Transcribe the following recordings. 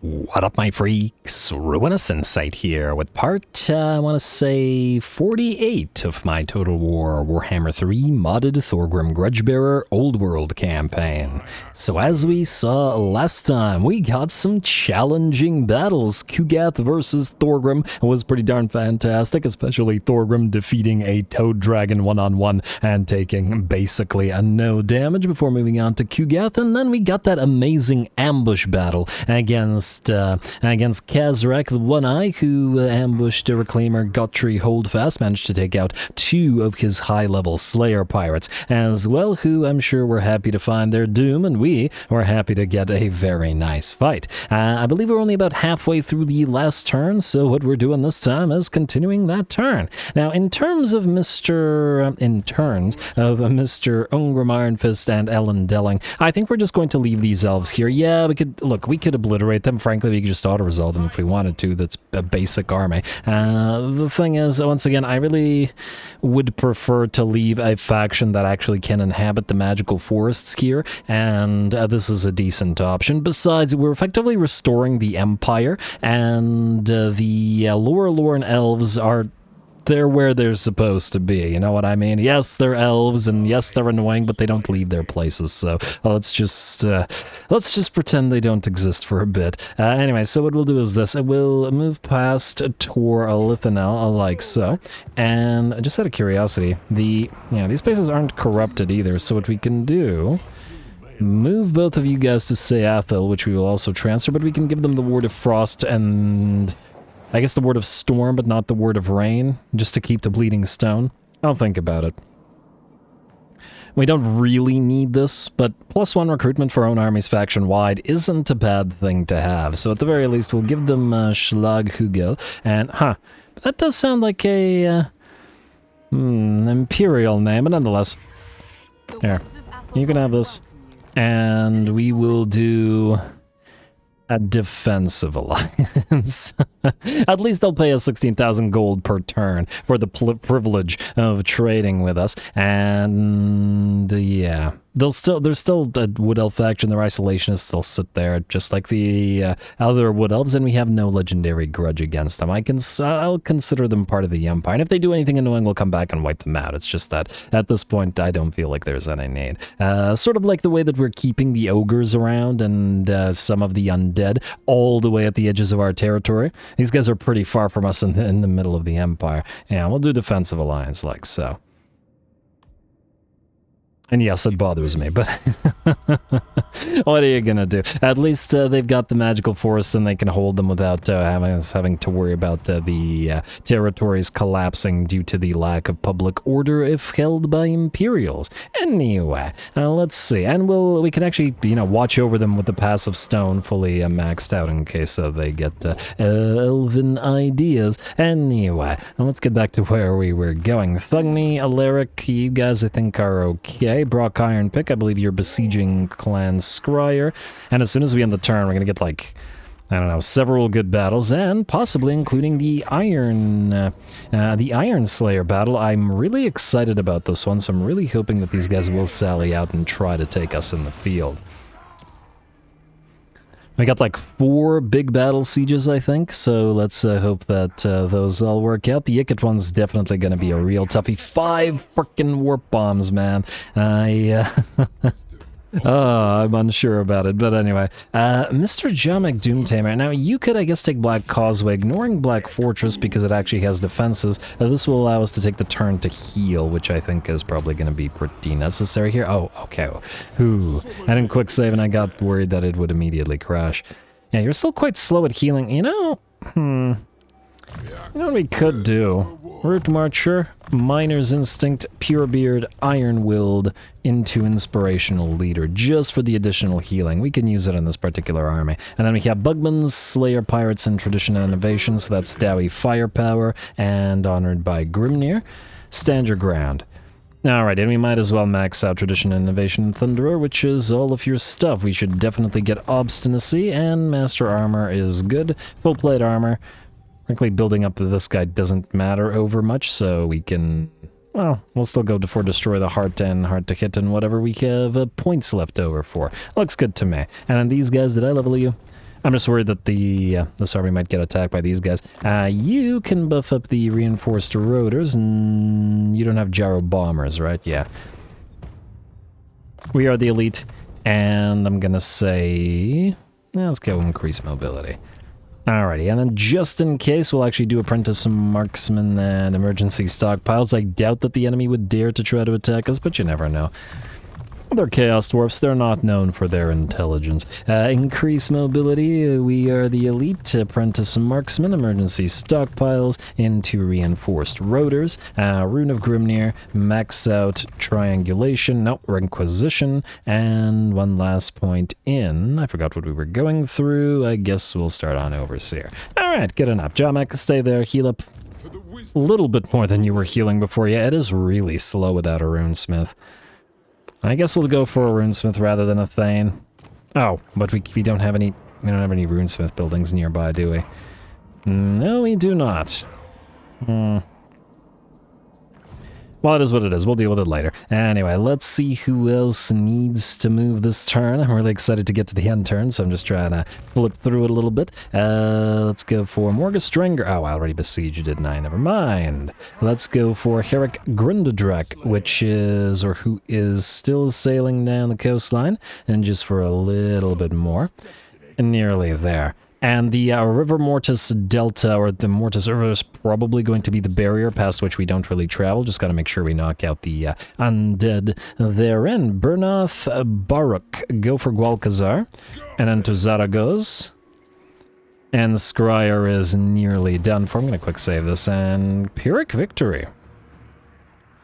What up, my freaks? RuinusInsight here with part, I want to say, 48 of my Total War Warhammer 3 modded Thorgrim Grudgebearer Old World campaign. So as we saw last time, we got some challenging battles. Cuileux versus Thorgrim was pretty darn fantastic, especially Thorgrim defeating a toad dragon one-on-one and taking basically a no damage before moving on to Cuileux. And then we got that amazing ambush battle against Karaz-a-Karak, the One-Eye, who ambushed a Reclaimer Guthrie Holdfast, managed to take out 2 of his high-level Slayer pirates as well, who I'm sure were happy to find their doom, and we were happy to get a very nice fight. I believe we're only about halfway through the last turn, so what we're doing this time is continuing that turn. Now, in terms of Mr. Ungrim Ironfist and Ellen Delling, I think we're just going to leave these elves here. Yeah, we could obliterate them. Frankly, we could just auto-resolve them if we wanted to. That's a basic army. The thing is, once again, I really would prefer to leave a faction that actually can inhabit the magical forests here, and this is a decent option. Besides, we're effectively restoring the Empire, and the Lorelorn elves are... they're where they're supposed to be, you know what I mean? Yes, they're elves, and yes, they're annoying, but they don't leave their places, so let's just pretend they don't exist for a bit. Anyway, so what we'll do is this. I will move past Tor Lithanel, like so, and just out of curiosity, these places aren't corrupted either, so what we can do... move both of you guys to Seathil, which we will also transfer, but we can give them the Ward of Frost and... I guess the Word of Storm, but not the Word of Rain, just to keep the Bleeding Stone. I'll think about it. We don't really need this, but +1 recruitment for own armies faction-wide isn't a bad thing to have. So at the very least, we'll give them Schlaghugel, and, that does sound like a, Imperial name, but nonetheless. Here, you can have this, and we will do... a defensive alliance. At least they'll pay us 16,000 gold per turn for the privilege of trading with us. And yeah, there's still a Wood Elf faction. Their isolationists still sit there, just like the other Wood Elves, and we have no legendary grudge against them. I'll consider them part of the Empire, and if they do anything annoying, we'll come back and wipe them out. It's just that at this point, I don't feel like there's any need. Sort of like the way that we're keeping the ogres around and some of the undead all the way at the edges of our territory. These guys are pretty far from us in the middle of the Empire. Yeah, we'll do defensive alliance like so. And yes, it bothers me, but what are you gonna do? At least they've got the magical forest and they can hold them without having to worry about the territories collapsing due to the lack of public order if held by Imperials. Anyway, let's see. And we can actually, watch over them with the passive stone fully maxed out in case they get elven ideas. Anyway, let's get back to where we were going. Thugni, Alaric, you guys I think are okay. Brock Iron Pick, I believe you're besieging Clan Scryer, and as soon as we end the turn, we're gonna get like, I don't know, several good battles, and possibly including the Iron Slayer battle. I'm really excited about this one, so I'm really hoping that these guys will sally out and try to take us in the field. We got like 4 big battle sieges, I think, so let's hope that those all work out. The Ikat one's definitely going to be a real toughie. 5 frickin' warp bombs, man. I'm unsure about it, but anyway. Mr. Jamek Doomtamer. Now, you could, I guess, take Black Causeway, ignoring Black Fortress because it actually has defenses. This will allow us to take the turn to heal, which I think is probably going to be pretty necessary here. Oh, okay. Ooh, I didn't quick save and I got worried that it would immediately crash. Yeah, you're still quite slow at healing. You know what we could do? Root Marcher, Miner's Instinct, Purebeard, Iron-Willed, into Inspirational Leader, just for the additional healing. We can use it in this particular army. And then we have Bugman's, Slayer Pirates, and Tradition and Innovation, so that's Dowie Firepower, and Honored by Grimnir. Stand your ground. Alright, and we might as well max out Tradition and Innovation and Thunderer, which is all of your stuff. We should definitely get Obstinacy, and Master Armor is good. Full Plate Armor. Frankly, building up to this guy doesn't matter over much, so we can... well, we'll still go for Destroy the Heart and Hard to Hit and whatever we have points left over for. Looks good to me. And then these guys, did I level you? I'm just worried that this army might get attacked by these guys. You can buff up the reinforced rotors, and you don't have gyro bombers, right? Yeah. We are the elite, and I'm gonna say, let's go increase mobility. Alrighty, and then just in case, we'll actually do apprentice marksman and emergency stockpiles. I doubt that the enemy would dare to try to attack us, but you never know. They're Chaos Dwarfs, they're not known for their intelligence. Increase mobility, we are the elite, apprentice marksman, emergency stockpiles into reinforced rotors, Rune of Grimnir, max out triangulation, no, Requisition, and one last point in, I forgot what we were going through, I guess we'll start on Overseer. Alright, good enough. Jamek, stay there, heal up a little bit more than you were healing before. Yeah, it is really slow without a runesmith. I guess we'll go for a runesmith rather than a thane. Oh, but we don't have any runesmith buildings nearby, do we? No, we do not. Well, it is what it is. We'll deal with it later. Anyway, let's see who else needs to move this turn. I'm really excited to get to the end turn, so I'm just trying to flip through it a little bit. Let's go for Morgus Drenger. Oh, I already besieged, didn't I? Never mind. Let's go for Herrick Grundedrek, which is, or who is still sailing down the coastline, and just for a little bit more. Nearly there. And the River Mortis Delta, or the Mortis River, is probably going to be the barrier past which we don't really travel. Just got to make sure we knock out the undead therein. Bernath Baruch, go for Gwalkazar. And then to Zaragoz. And Scryer is nearly done for. I'm going to quick save this. And Pyrrhic Victory.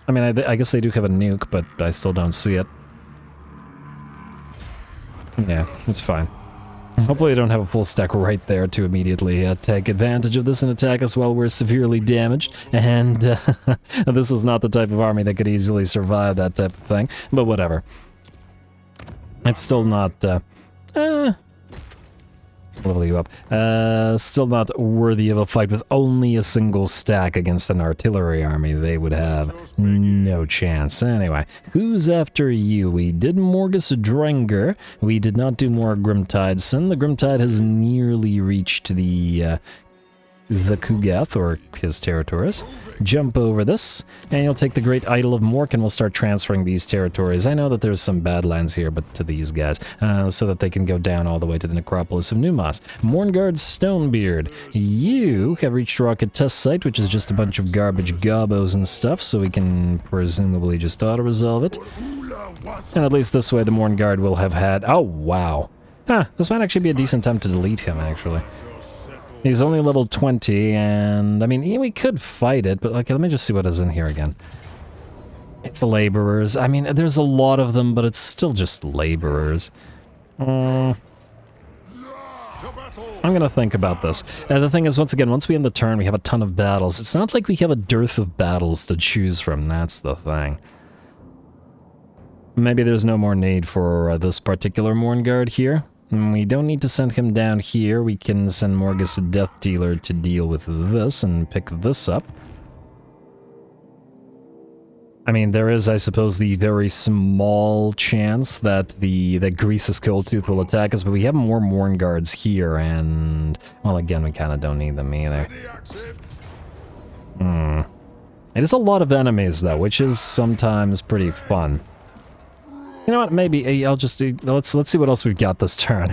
I mean, I guess they do have a nuke, but I still don't see it. Yeah, it's fine. Hopefully they don't have a full stack right there to immediately take advantage of this and attack us while we're severely damaged. And this is not the type of army that could easily survive that type of thing. But whatever. It's still not... level you up. Still not worthy of a fight with only a single stack against an artillery army. They would have no chance. Anyway, who's after you? We did Morgus Drenger. We did not do more Grimtideson. The Grimtide has nearly reached the Kugath, or his territories. Jump over this, and you'll take the Great Idol of Mork, and we'll start transferring these territories. I know that there's some Badlands here, but to these guys, so that they can go down all the way to the Necropolis of Numas. Mourngard Stonebeard, you have reached Rocket Test Site, which is just a bunch of garbage gobos and stuff, so we can presumably just auto-resolve it. And at least this way the Mourngard will have had... Oh, wow. Huh, this might actually be a decent time to delete him, actually. He's only level 20, and, I mean, yeah, we could fight it, but, like, let me just see what is in here again. It's laborers. I mean, there's a lot of them, but it's still just laborers. I'm gonna think about this. The thing is, once again, once we end the turn, we have a ton of battles. It's not like we have a dearth of battles to choose from, that's the thing. Maybe there's no more need for this particular Mourngard here. We don't need to send him down here. We can send Morgus Death Dealer to deal with this and pick this up. I mean, there is, I suppose, the very small chance that that Grease's Coldtooth will attack us, but we have more Mournguards here, and, well, again, we kind of don't need them either. It is a lot of enemies, though, which is sometimes pretty fun. You know what, maybe I'll just... Let's see what else we've got this turn.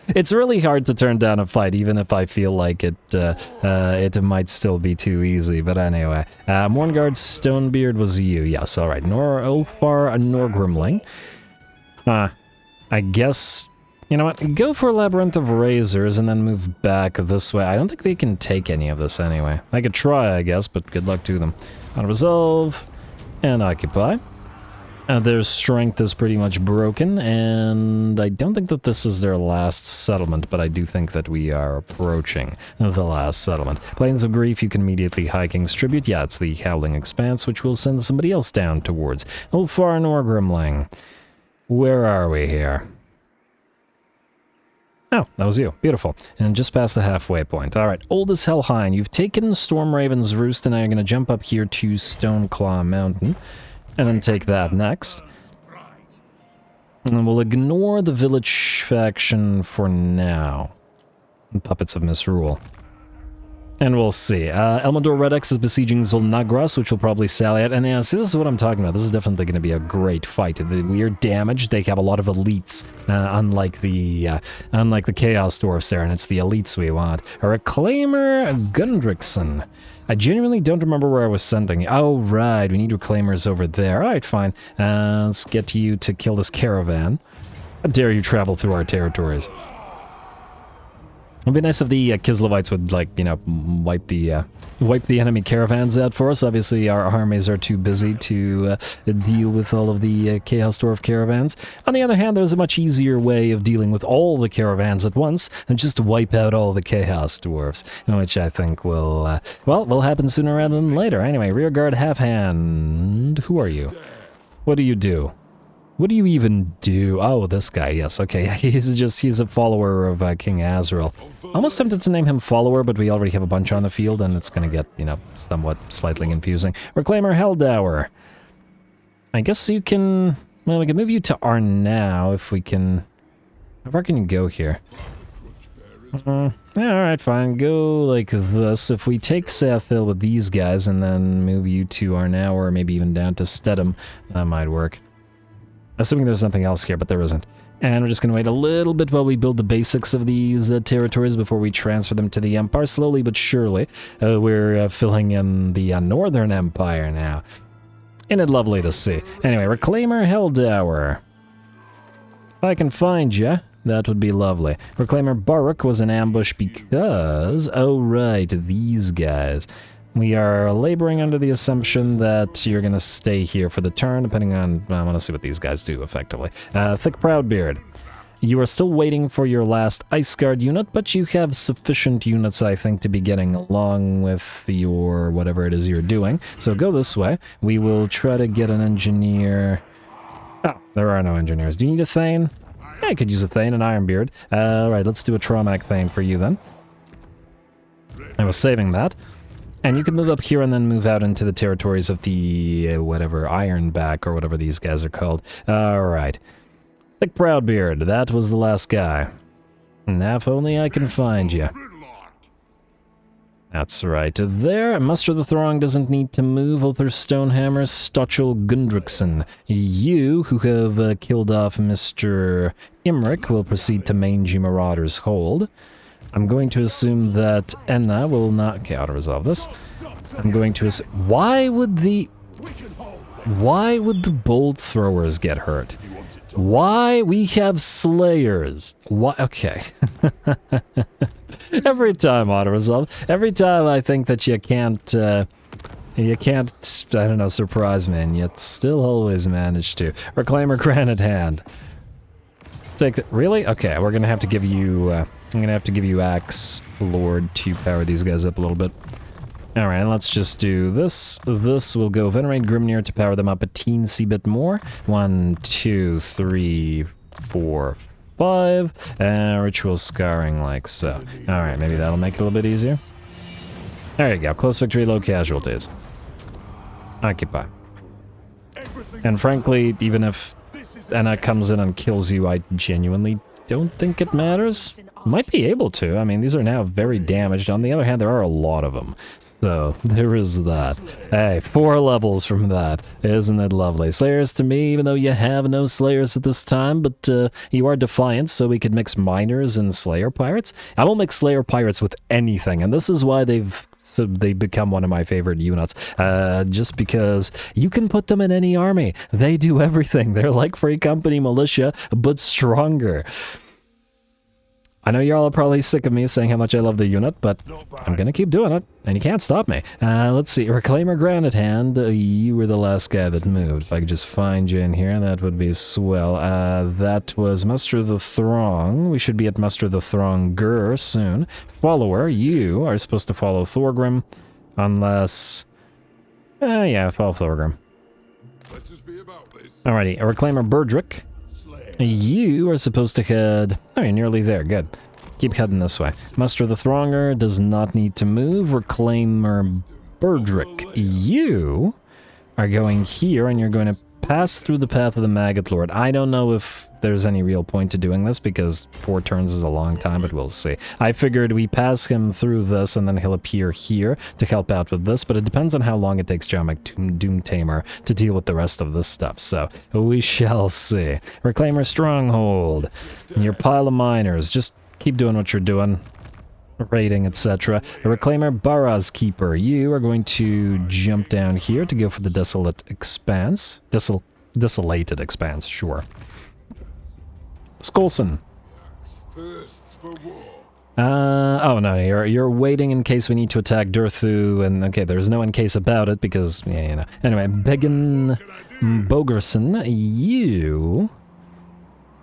It's really hard to turn down a fight, even if I feel like it might still be too easy, but anyway. Mourngard Stonebeard was you, yes, alright. Ulfar Norgrimling. I guess... You know what, go for Labyrinth of Razors and then move back this way. I don't think they can take any of this anyway. I could try, I guess, but good luck to them. Auto-resolve and occupy. Their strength is pretty much broken, and I don't think that this is their last settlement, but I do think that we are approaching the last settlement. Plains of Grief, you can immediately high King's Tribute. Yeah, it's the Howling Expanse, which will send somebody else down towards. Ulfar Norgrimling. Where are we here? Oh, that was you. Beautiful. And just past the halfway point. Alright, Oldest Helheim. You've taken Stormraven's Roost, and now you're going to jump up here to Stoneclaw Mountain. And then take that next. And we'll ignore the village faction for now. Puppets of Misrule. And we'll see. Elmador Redex is besieging Zulnagras, which will probably sally out. And yeah, see, this is what I'm talking about. This is definitely going to be a great fight. We are damaged. They have a lot of elites, unlike the Chaos Dwarfs there, and it's the elites we want. A Reclaimer Gundrickson. I genuinely don't remember where I was sending. Oh, right. We need Reclaimers over there. All right, fine. Let's get you to kill this caravan. How dare you travel through our territories? It'd be nice if the Kislevites would, like, you know, wipe the enemy caravans out for us. Obviously, our armies are too busy to deal with all of the Chaos Dwarf caravans. On the other hand, there's a much easier way of dealing with all the caravans at once and just wipe out all the Chaos Dwarfs, which I think will, well, will happen sooner rather than later. Anyway, Rearguard Half Hand. Who are you? What do you do? What do you even do? Oh, this guy, yes, okay. He's a follower of King Azrael. Almost tempted to name him follower, but we already have a bunch on the field, and it's gonna get, you know, somewhat slightly confusing. Reclaimer Helldower. I guess you can... Well, we can move you to R now, if we can... How far can you go here? Yeah, alright, fine. Go like this. If we take Sathil with these guys, and then move you to R now, or maybe even down to Stedham, that might work. Assuming there's nothing else here, but there isn't. And we're just going to wait a little bit while we build the basics of these territories before we transfer them to the Empire. Slowly but surely, we're filling in the Northern Empire now. Ain't it lovely to see? Anyway, Reclaimer Helldower. If I can find you, that would be lovely. Reclaimer Baruch was an ambush because... Oh, right, these guys. We are laboring under the assumption that you're going to stay here for the turn, depending on... I want to see what these guys do, effectively. Thick Proudbeard. You are still waiting for your last Ice Guard unit, but you have sufficient units, I think, to be getting along with your... whatever it is you're doing. So go this way. We will try to get an engineer... Oh, there are no engineers. Do you need a Thane? Yeah, I could use a Thane, an Ironbeard. Alright, let's do a Traumac Thane for you, then. I was saving that. And you can move up here and then move out into the territories of the, whatever, Ironback or whatever these guys are called. Alright. Thick Proudbeard, that was the last guy. Now if only I can find you. That's right. There, Muster the Throng doesn't need to move. Ulthar Stonehammer, Stochel Gundrickson. You, who have killed off Mr. Imric, will proceed to Mangy Marauder's Hold. I'm going to assume that Enna will not... Okay, I'll resolve this. I'm going to assume... Why would the bolt throwers get hurt? Why? We have slayers. Why? Okay. Every time auto-resolve. Every time I think that you can't, I don't know, surprise me, and yet still always manage to. Reclaimer Granite Hand. Take the, really? Okay, we're gonna have to give you, I'm gonna have to give you Axe Lord to power these guys up a little bit. Alright, let's just do this. This will go Venerate Grimnir to power them up a teensy bit more. 1, 2, 3, 4, 5. Ritual Scarring like so. Alright, maybe that'll make it a little bit easier. There you go. Close victory, low casualties. Occupy. And frankly, even if Enna comes in and kills you, I genuinely don't think it matters. Might be able to. I mean, these are now very damaged. On the other hand, there are a lot of them. So, there is that. Hey, 4 levels from that. Isn't it lovely? Slayers to me, even though you have no Slayers at this time, but you are Defiant, so we could mix Miners and Slayer Pirates. I will mix Slayer Pirates with anything, and this is why they become one of my favorite units, just because you can put them in any army. They do everything. They're like Free Company Militia, but stronger. I know y'all are probably sick of me saying how much I love the unit, but I'm gonna keep doing it, and you can't stop me. Let's see, Reclaimer Granite Hand, you were the last guy that moved. If I could just find you in here, that would be swell. That was Muster the Throng. We should be at Muster the Thronger soon. Follower, you are supposed to follow Thorgrim, unless... yeah, follow Thorgrim. Alrighty, a Reclaimer Burdrick. You are supposed to head... Oh, you're nearly there. Good. Keep heading this way. Muster the Thronger does not need to move. Reclaimer Burdrick. You are going here, and you're going to pass through the path of the Maggot Lord. I don't know if there's any real point to doing this, because 4 turns is a long time, but we'll see. I figured we pass him through this, and then he'll appear here to help out with this, but it depends on how long it takes John Doomtamer to deal with the rest of this stuff, so we shall see. Reclaimer Stronghold. Your pile of miners. Just keep doing what you're doing. Raiding, etc. The Reclaimer Barrows Keeper. You are going to jump down here to go for the Desolate Expanse. Desolated Expanse, sure. Skolson. Oh no, you're waiting in case we need to attack Durthu, and okay, there's no in case about it, because, yeah, you know. Anyway, Began Bogerson, you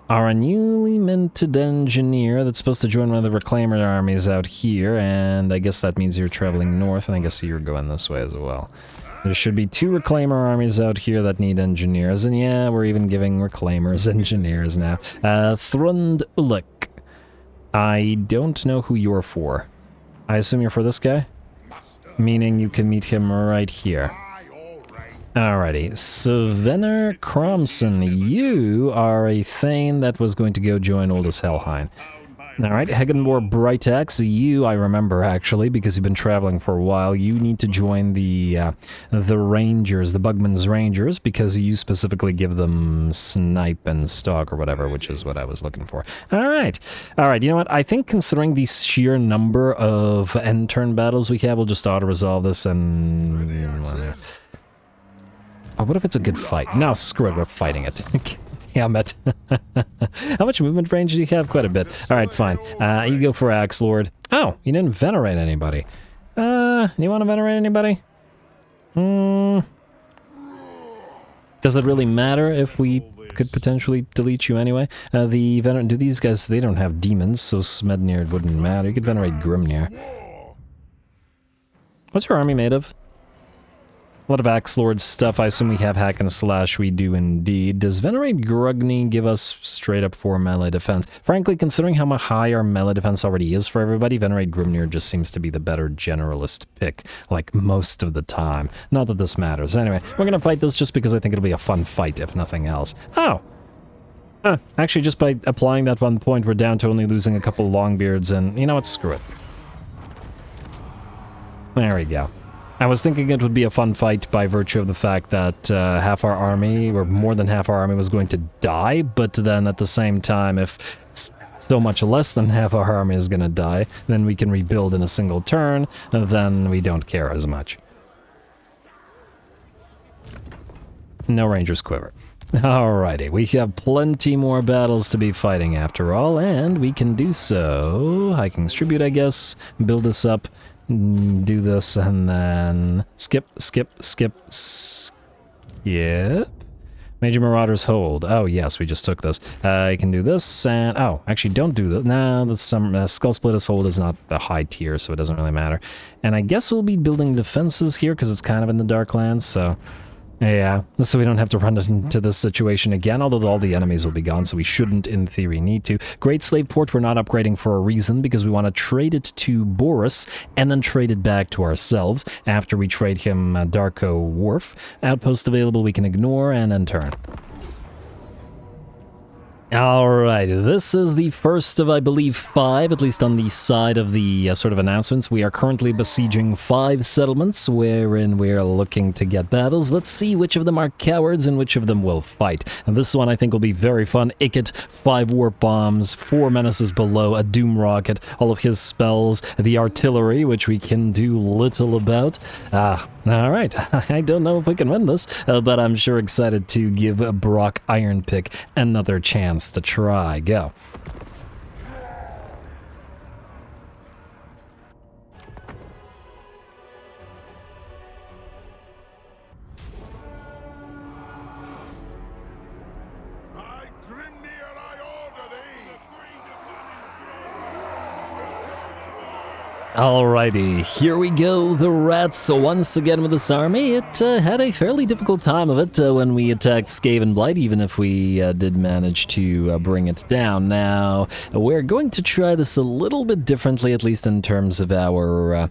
are a newly minted engineer that's supposed to join one of the Reclaimer armies out here, and I guess that means you're traveling north, and I guess you're going this way as well. There should be 2 Reclaimer armies out here that need engineers, and yeah, we're even giving Reclaimers engineers now. Thrund Ulik. I don't know who you're for. I assume you're for this guy? Meaning you can meet him right here. Alrighty, Svenner Cromson, you are a Thane that was going to go join Oldest Helheim. Alright, Hegenbor Brightaxe, you I remember actually, because you've been traveling for a while. You need to join the Rangers, the Bugman's Rangers, because you specifically give them snipe and stalk or whatever, which is what I was looking for. Alright, you know what, I think considering the sheer number of end turn battles we have, we'll just auto-resolve this and... Oh, what if it's a good fight? No, screw it, we're fighting it. Damn it. How much movement range do you have? Quite a bit. Alright, fine. You go for Axe Lord. Oh, you didn't venerate anybody. You want to venerate anybody? Does it really matter if we could potentially delete you anyway? Do these guys, they don't have demons, so Smednir wouldn't matter. You could venerate Grimnir. What's your army made of? A lot of Axe Lord stuff. I assume we have Hack and Slash. We do indeed. Does Venerate Grugny give us straight up 4 melee defense? Frankly, considering how high our melee defense already is for everybody, Venerate Grimnir just seems to be the better generalist pick, like most of the time. Not that this matters. Anyway, we're gonna fight this just because I think it'll be a fun fight, if nothing else. Oh! Actually, just by applying that 1 point, we're down to only losing a couple Longbeards, and you know what? Screw it. There we go. I was thinking it would be a fun fight by virtue of the fact that half our army, or more than half our army, was going to die, but then at the same time, if so much less than half our army is going to die, then we can rebuild in a single turn, then we don't care as much. No Ranger's Quiver. Alrighty, we have plenty more battles to be fighting after all, and we can do so. Hiking's Tribute, I guess, build this up, do this, and then skip. Major Marauder's Hold. Oh, yes, we just took this. I can do this, and... Oh, actually, don't do that. Nah, Skull Splitter's Hold is not a high tier, so it doesn't really matter. And I guess we'll be building defenses here, because it's kind of in the Darklands, so... Yeah, so we don't have to run into this situation again, although all the enemies will be gone, so we shouldn't, in theory, need to. Great Slave Port we're not upgrading for a reason, because we want to trade it to Boris, and then trade it back to ourselves, after we trade him Darko Wharf. Outpost available we can ignore, and then turn. Alright, this is the first of, I believe, 5, at least on the side of the sort of announcements. We are currently besieging 5 settlements, wherein we're looking to get battles. Let's see which of them are cowards and which of them will fight. And this one I think will be very fun. Ikit, 5 warp bombs, 4 menaces below, a doom rocket, all of his spells, the artillery, which we can do little about. Alright, I don't know if we can win this, but I'm sure excited to give Brock Ironpick another chance to try. Go. Alrighty, here we go, the rats once again with this army. It had a fairly difficult time of it when we attacked Skaven Blight, even if we did manage to bring it down. Now, we're going to try this a little bit differently, at least in terms of our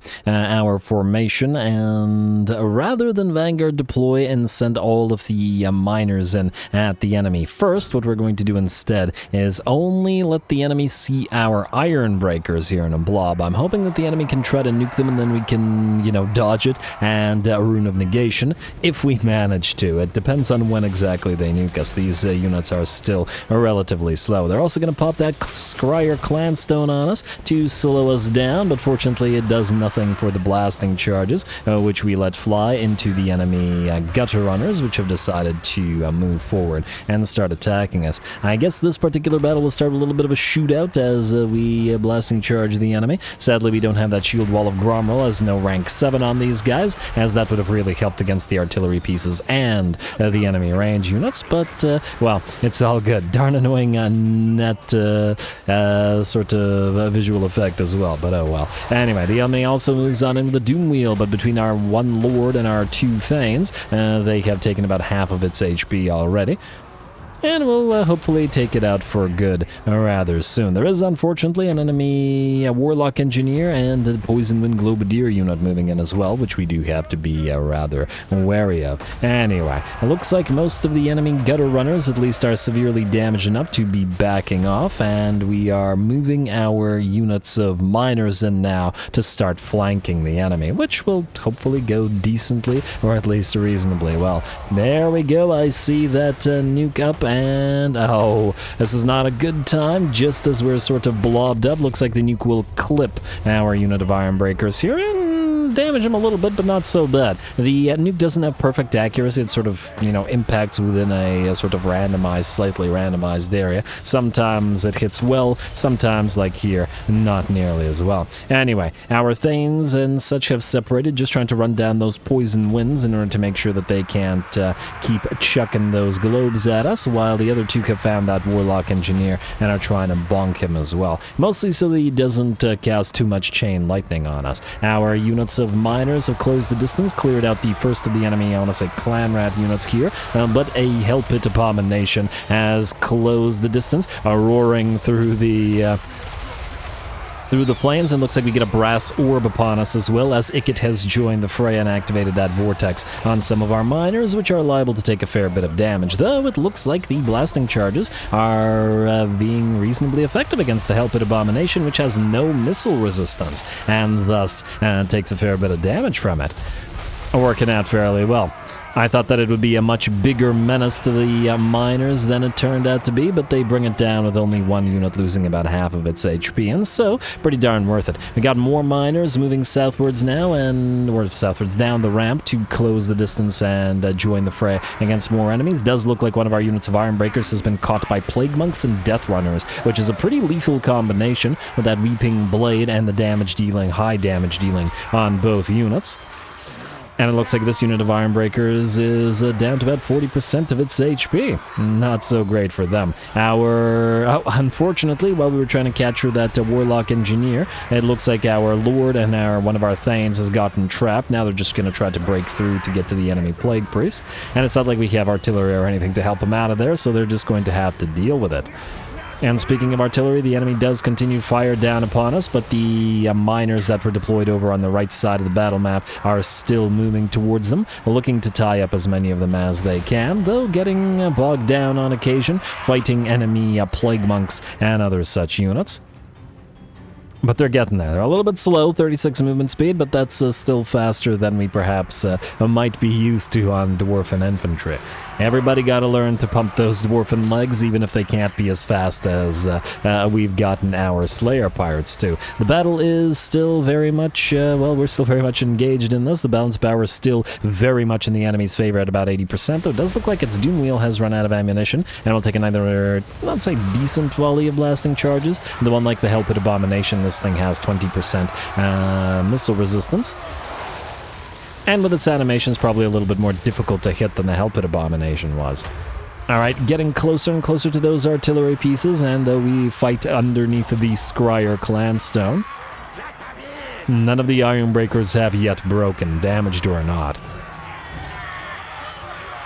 formation, and rather than Vanguard deploy and send all of the miners in at the enemy first, what we're going to do instead is only let the enemy see our iron breakers here in a blob. I'm hoping that the enemy can try to nuke them and then we can, you know, dodge it and Rune of Negation if we manage to. It depends on when exactly they nuke us. These units are still relatively slow. They're also going to pop that Scryer Clanstone on us to slow us down, but fortunately it does nothing for the blasting charges, which we let fly into the enemy gutter runners, which have decided to move forward and start attacking us. I guess this particular battle will start with a little bit of a shootout as we blasting charge the enemy. Sadly, we don't have that shield wall of Gromrel, as no rank 7 on these guys, as that would have really helped against the artillery pieces and the enemy range units, but, well, it's all good. Darn annoying net sort of visual effect as well, but oh well. Anyway, the enemy also moves on into the Doom Wheel, but between our one Lord and our two Thanes, they have taken about half of its HP already. And we'll hopefully take it out for good rather soon. There is, unfortunately, an enemy Warlock Engineer and a Poison Wind Globadier unit moving in as well, which we do have to be rather wary of. Anyway, it looks like most of the enemy gutter runners, at least, are severely damaged enough to be backing off, and we are moving our units of miners in now to start flanking the enemy, which will hopefully go decently, or at least reasonably well. There we go, I see that nuke up, and oh, this is not a good time. Just as we're sort of blobbed up, looks like the nuke will clip our unit of iron breakers here and damage him a little bit, but not so bad. The nuke doesn't have perfect accuracy. It sort of, you know, impacts within a sort of randomized, slightly randomized area. Sometimes it hits well, sometimes, like here, not nearly as well. Anyway, our Thanes and such have separated, just trying to run down those poison winds in order to make sure that they can't keep chucking those globes at us, while the other two have found that Warlock Engineer and are trying to bonk him as well. Mostly so that he doesn't cast too much chain lightning on us. Our units of miners have closed the distance, cleared out the first of the enemy, I want to say clan rat units here, but a Hell Pit Abomination has closed the distance, roaring through the flames, and looks like we get a brass orb upon us as well, as Ikit has joined the fray and activated that vortex on some of our miners, which are liable to take a fair bit of damage, though it looks like the blasting charges are being reasonably effective against the Hell Pit Abomination, which has no missile resistance, and thus takes a fair bit of damage from it. Working out fairly well. I thought that it would be a much bigger menace to the miners than it turned out to be, but they bring it down with only one unit losing about half of its HP, and so pretty darn worth it. We got more miners moving southwards now, or southwards down the ramp to close the distance and join the fray against more enemies. Does look like one of our units of Iron Breakers has been caught by Plague Monks and Death Runners, which is a pretty lethal combination with that Weeping Blade and the damage dealing, high damage dealing on both units. And it looks like this unit of Iron Breakers is down to about 40% of its HP. Not so great for them. Unfortunately, while we were trying to capture that Warlock Engineer, it looks like our Lord and one of our Thanes has gotten trapped. Now they're just going to try to break through to get to the enemy Plague Priest. And it's not like we have artillery or anything to help them out of there, so they're just going to have to deal with it. And speaking of artillery, the enemy does continue fire down upon us, but the miners that were deployed over on the right side of the battle map are still moving towards them, looking to tie up as many of them as they can, though getting bogged down on occasion, fighting enemy Plague Monks and other such units. But they're getting there. They're a little bit slow, 36 movement speed, but that's still faster than we perhaps might be used to on Dwarfen infantry. Everybody got to learn to pump those Dwarfen legs, even if they can't be as fast as we've gotten our Slayer Pirates to. The battle is still very much, well, we're still very much engaged in this. The balance power is still very much in the enemy's favor at about 80%, though it does look like its Doom Wheel has run out of ammunition, and will take another, I'd say, decent volley of blasting charges. The one like the Hell Pit Abomination, this thing has 20% missile resistance. And with its animations, probably a little bit more difficult to hit than the Hell Pit Abomination was. Alright, getting closer and closer to those artillery pieces, and we fight underneath the Scryer Clanstone. None of the iron breakers have yet broken, damaged or not.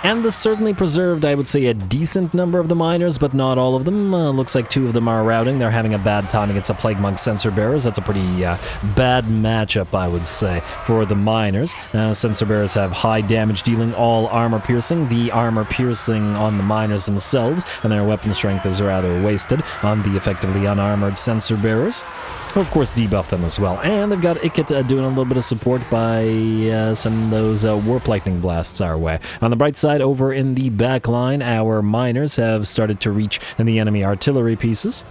And this certainly preserved, I would say, a decent number of the miners, but not all of them. Looks like 2 of them are routing. They're having a bad time against the Plague Monk Censer Bearers. That's a pretty bad matchup, I would say, for the miners. Censer Bearers have high damage dealing, all armor piercing. The armor piercing on the miners themselves, and their weapon strength is rather wasted on the effectively unarmored Censer Bearers. Of course, debuff them as well. And they've got Ikit doing a little bit of support by sending those Warp Lightning Blasts our way. On the bright side, over in the back line, our miners have started to reach the enemy artillery pieces,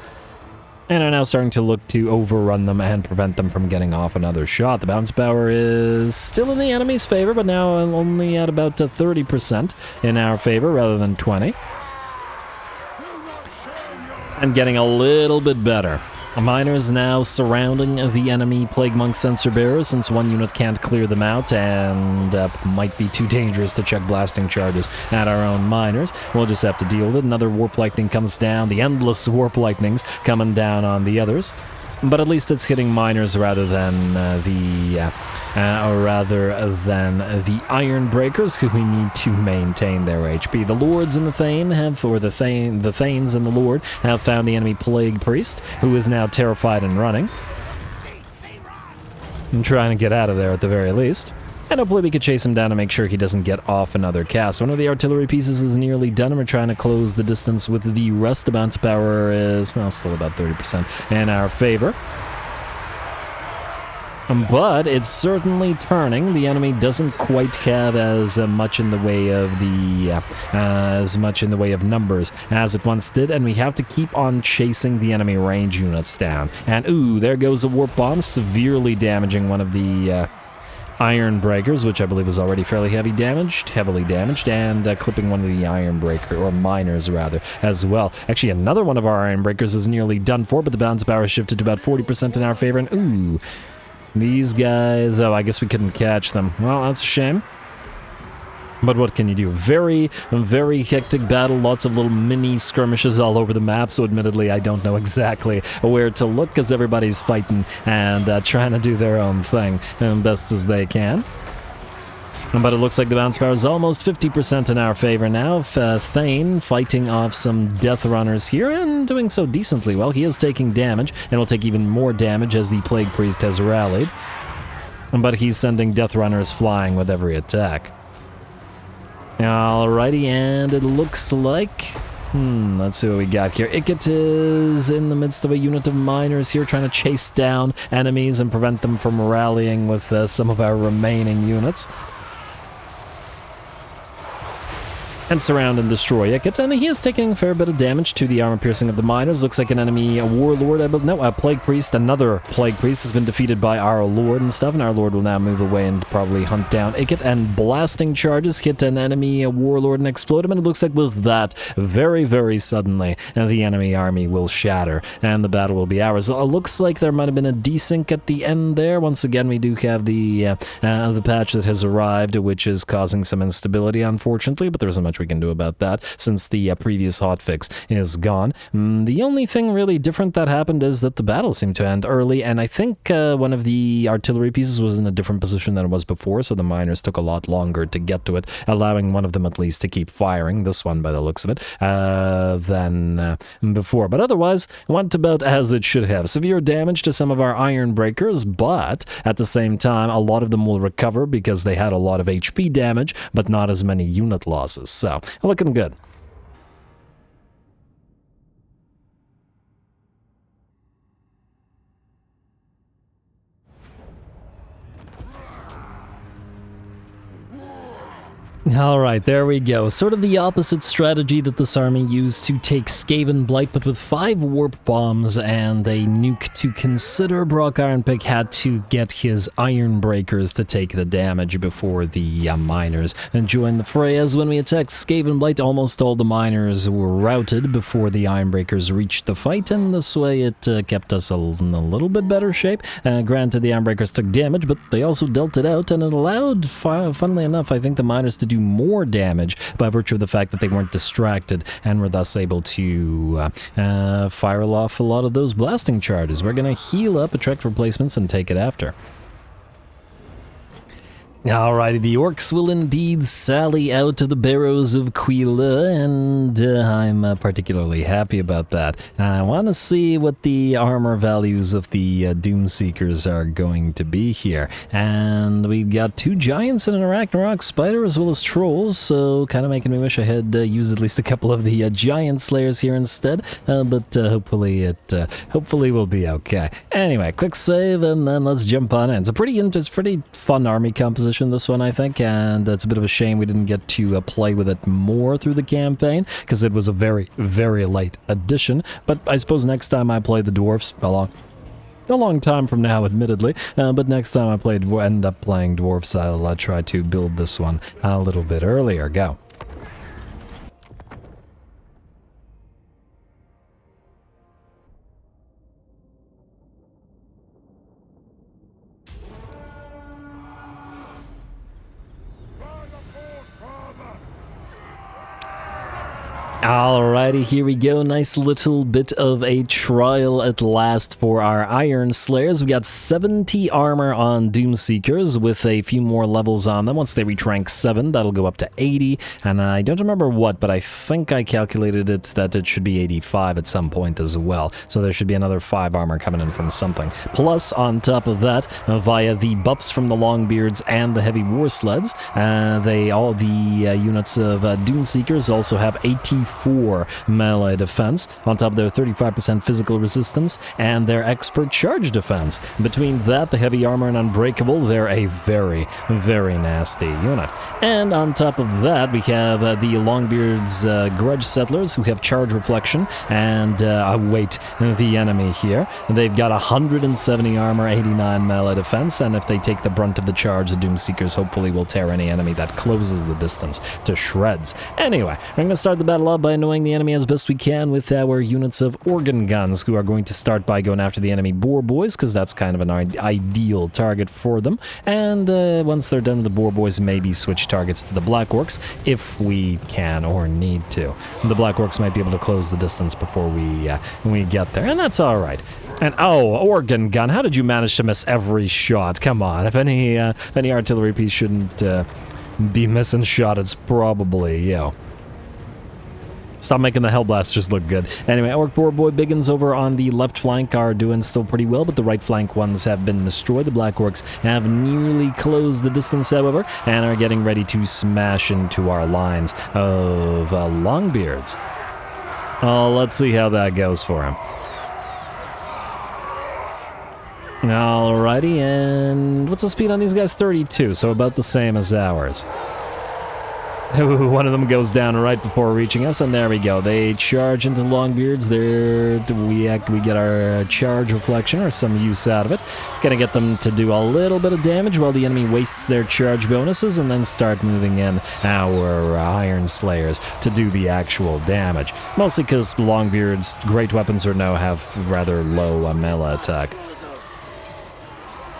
and are now starting to look to overrun them and prevent them from getting off another shot. The bounce power is still in the enemy's favor, but now only at about 30% in our favor rather than 20. And getting a little bit better. Miners now surrounding the enemy Plague Monk Censer Bearers, since one unit can't clear them out and might be too dangerous to check blasting charges at our own miners. We'll just have to deal with it. Another Warp Lightning comes down, the endless Warp Lightnings coming down on the others. But at least it's hitting miners rather than the Iron Breakers, who we need to maintain their HP. The Lords and the Thane have, or the Thanes and the Lord have found the enemy Plague Priest, who is now terrified and running. I'm trying to get out of there at the very least. And hopefully we could chase him down to make sure he doesn't get off another cast. One of the artillery pieces is nearly done, and we're trying to close the distance with the rest. The bounce power is, well, still about 30% in our favor. But it's certainly turning. The enemy doesn't quite have as much in the way of numbers as it once did, and we have to keep on chasing the enemy range units down. And ooh, there goes a warp bomb, severely damaging one of the Iron Breakers, which I believe was already fairly heavily damaged, and clipping one of the Iron Breaker, or miners rather, as well. Actually, another one of our Iron Breakers is nearly done for, but the bounce power shifted to about 40% in our favor, and ooh, these guys, oh, I guess we couldn't catch them. Well, that's a shame. But what can you do? Very, very hectic battle, lots of little mini skirmishes all over the map, so admittedly I don't know exactly where to look, because everybody's fighting and trying to do their own thing best as they can. But it looks like the bounce power is almost 50% in our favor now. Thane fighting off some Death Runners here, and doing so decently well. He is taking damage, and will take even more damage as the Plague Priest has rallied. But he's sending Death Runners flying with every attack. Alrighty, and it looks like... let's see what we got here. Ikit is in the midst of a unit of miners here, trying to chase down enemies and prevent them from rallying with some of our remaining units. And surround and destroy Ikit, and he is taking a fair bit of damage to the armor piercing of the miners. Looks like an enemy warlord, a Plague Priest. Another Plague Priest has been defeated by our Lord and stuff, and our Lord will now move away and probably hunt down Ikit, and blasting charges hit an enemy warlord and explode him, and it looks like with that, very, very suddenly, the enemy army will shatter, and the battle will be ours. It looks like there might have been a desync at the end there. Once again, we do have the patch that has arrived, which is causing some instability, unfortunately, but there isn't much we can do about that since the previous hotfix is gone. The only thing really different that happened is that the battle seemed to end early, and I think one of the artillery pieces was in a different position than it was before, so the miners took a lot longer to get to it, allowing one of them at least to keep firing, this one by the looks of it, than before. But otherwise, it went about as it should have. Severe damage to some of our Iron Breakers, but at the same time, a lot of them will recover because they had a lot of HP damage, but not as many unit losses. So, looking good. Alright, there we go. Sort of the opposite strategy that this army used to take Skaven Blight, but with 5 warp bombs and a nuke to consider. Brock Ironpick had to get his Iron Breakers to take the damage before the miners and join the fray. As when we attacked Skaven Blight, almost all the miners were routed before the Iron Breakers reached the fight, and this way it kept us in a little bit better shape. Granted, the Iron Breakers took damage, but they also dealt it out, and it allowed, funnily enough, I think the miners to do more damage by virtue of the fact that they weren't distracted and were thus able to fire off a lot of those blasting charges. We're going to heal up, attract replacements, and take it after. Alrighty, the orcs will indeed sally out to the Barrows of Cuileux, and I'm particularly happy about that. I want to see what the armor values of the Doomseekers are going to be here. And we've got 2 giants and an Arachnarok spider as well as trolls, so kind of making me wish I had used at least a couple of the giant slayers here instead, but hopefully will be okay. Anyway, quick save and then let's jump on in. It's a pretty fun army composition, this one, I think, and it's a bit of a shame we didn't get to play with it more through the campaign, because it was a very, very light addition. But I suppose next time I play the Dwarfs, a long time from now, admittedly, but next time I end up playing Dwarfs, I'll try to build this one a little bit earlier. Go. Alrighty, here we go. Nice little bit of a trial at last for our Iron Slayers. We got 70 armor on Doomseekers with a few more levels on them. Once they reach rank 7, that'll go up to 80. And I don't remember what, but I think I calculated it that it should be 85 at some point as well. So there should be another 5 armor coming in from something. Plus, on top of that, via the buffs from the Longbeards and the Heavy War Sleds, all the units of Doomseekers also have 84 melee defense, on top of their 35% physical resistance and their expert charge defense. Between that, the heavy armor and unbreakable, they're a very, very nasty unit. And on top of that, we have the Longbeard's Grudge Settlers, who have charge reflection and await the enemy here. They've got 170 armor, 89 melee defense, and if they take the brunt of the charge, the Doomseekers hopefully will tear any enemy that closes the distance to shreds. Anyway, we're going to start the battle off by annoying the enemy as best we can with our units of organ guns, who are going to start by going after the enemy boar boys, because that's kind of an ideal target for them. And once they're done with the boar boys, maybe switch targets to the black orcs if we can or need to. The black orcs might be able to close the distance before we get there, and that's all right. And oh, organ gun! How did you manage to miss every shot? Come on, if any artillery piece shouldn't be missing shot, it's probably you. Stop making the Hellblasters look good. Anyway, Orc Boar Boy Biggins over on the left flank are doing still pretty well, but the right flank ones have been destroyed. The Black Orcs have nearly closed the distance, however, and are getting ready to smash into our lines of Longbeards. Oh, let's see how that goes for him. Alrighty, and what's the speed on these guys? 32, so about the same as ours. One of them goes down right before reaching us, and there we go. They charge into the Longbeards. We get our charge reflection, or some use out of it. Gonna get them to do a little bit of damage while the enemy wastes their charge bonuses, and then start moving in our Iron Slayers to do the actual damage. Mostly because Longbeards, great weapons or no, have rather low melee attack.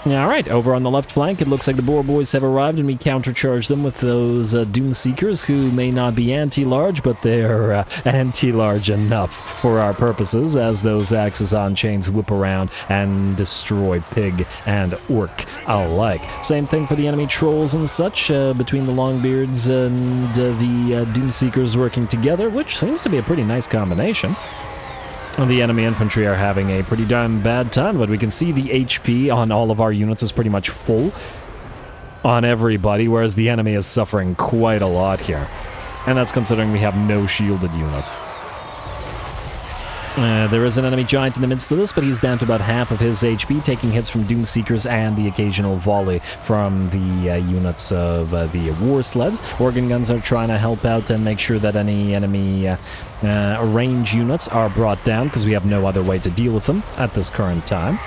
Alright, over on the left flank, it looks like the Boar Boys have arrived, and we countercharge them with those Doomseekers, who may not be anti-large, but they're anti-large enough for our purposes, as those axes on chains whip around and destroy pig and orc alike. Same thing for the enemy trolls and such, between the Longbeards and the Doomseekers working together, which seems to be a pretty nice combination. The enemy infantry are having a pretty darn bad time, but we can see the HP on all of our units is pretty much full on everybody, whereas the enemy is suffering quite a lot here. And that's considering we have no shielded units. There is an enemy giant in the midst of this, but he's down to about half of his HP, taking hits from Doomseekers and the occasional volley from the units of the war sleds. Organ guns are trying to help out and make sure that any enemy range units are brought down, because we have no other way to deal with them at this current time.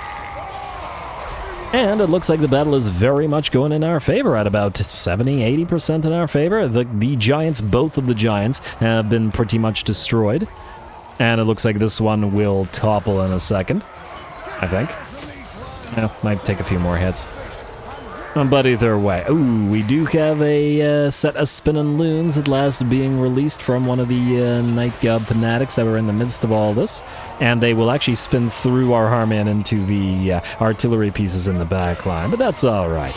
And it looks like the battle is very much going in our favor, at about 70-80% in our favor. The giants, both of the giants, have been pretty much destroyed. And it looks like this one will topple in a second, I think. Might take a few more hits. But either way, ooh, we do have a set of spinning loons at last being released from one of the Night Gob fanatics that were in the midst of all this. And they will actually spin through our army and into the artillery pieces in the back line, but that's alright.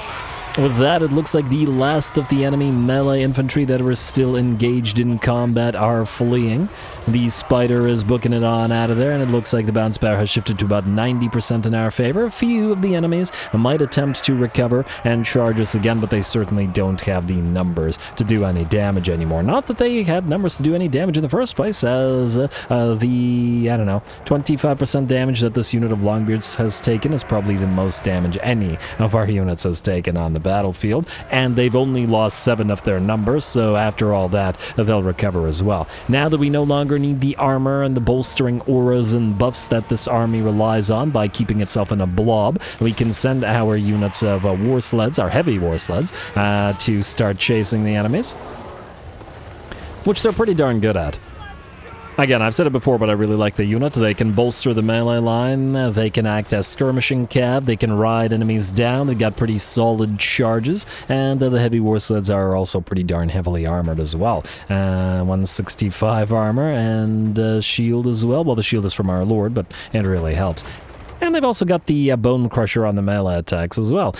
With that, it looks like the last of the enemy melee infantry that were still engaged in combat are fleeing. The spider is booking it on out of there, and it looks like the bounce power has shifted to about 90% in our favor. A few of the enemies might attempt to recover and charge us again, but they certainly don't have the numbers to do any damage anymore. Not that they had numbers to do any damage in the first place, as the, I don't know, 25% damage that this unit of Longbeards has taken is probably the most damage any of our units has taken on the battlefield, and they've only lost 7 of their numbers, so after all that, they'll recover as well. Now that we no longer need the armor and the bolstering auras and buffs that this army relies on by keeping itself in a blob, we can send our units of war sleds, our heavy war sleds, to start chasing the enemies, which they're pretty darn good at. Again, I've said it before, but I really like the unit. They can bolster the melee line, they can act as skirmishing cav, they can ride enemies down, they've got pretty solid charges, and the heavy war sleds are also pretty darn heavily armored as well. 165 armor and shield as well. Well, the shield is from our lord, but it really helps. And they've also got the bone crusher on the melee attacks as well,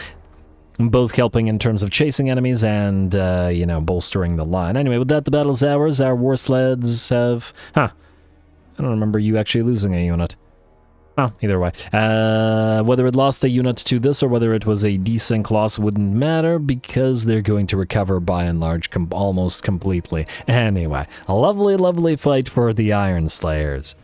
both helping in terms of chasing enemies and, you know, bolstering the line. Anyway, with that, the battle's ours. Our war sleds have... I don't remember you actually losing a unit. Oh, either way. Whether it lost a unit to this or whether it was a desync loss wouldn't matter, because they're going to recover by and large almost completely. Anyway, a lovely, lovely fight for the Iron Slayers.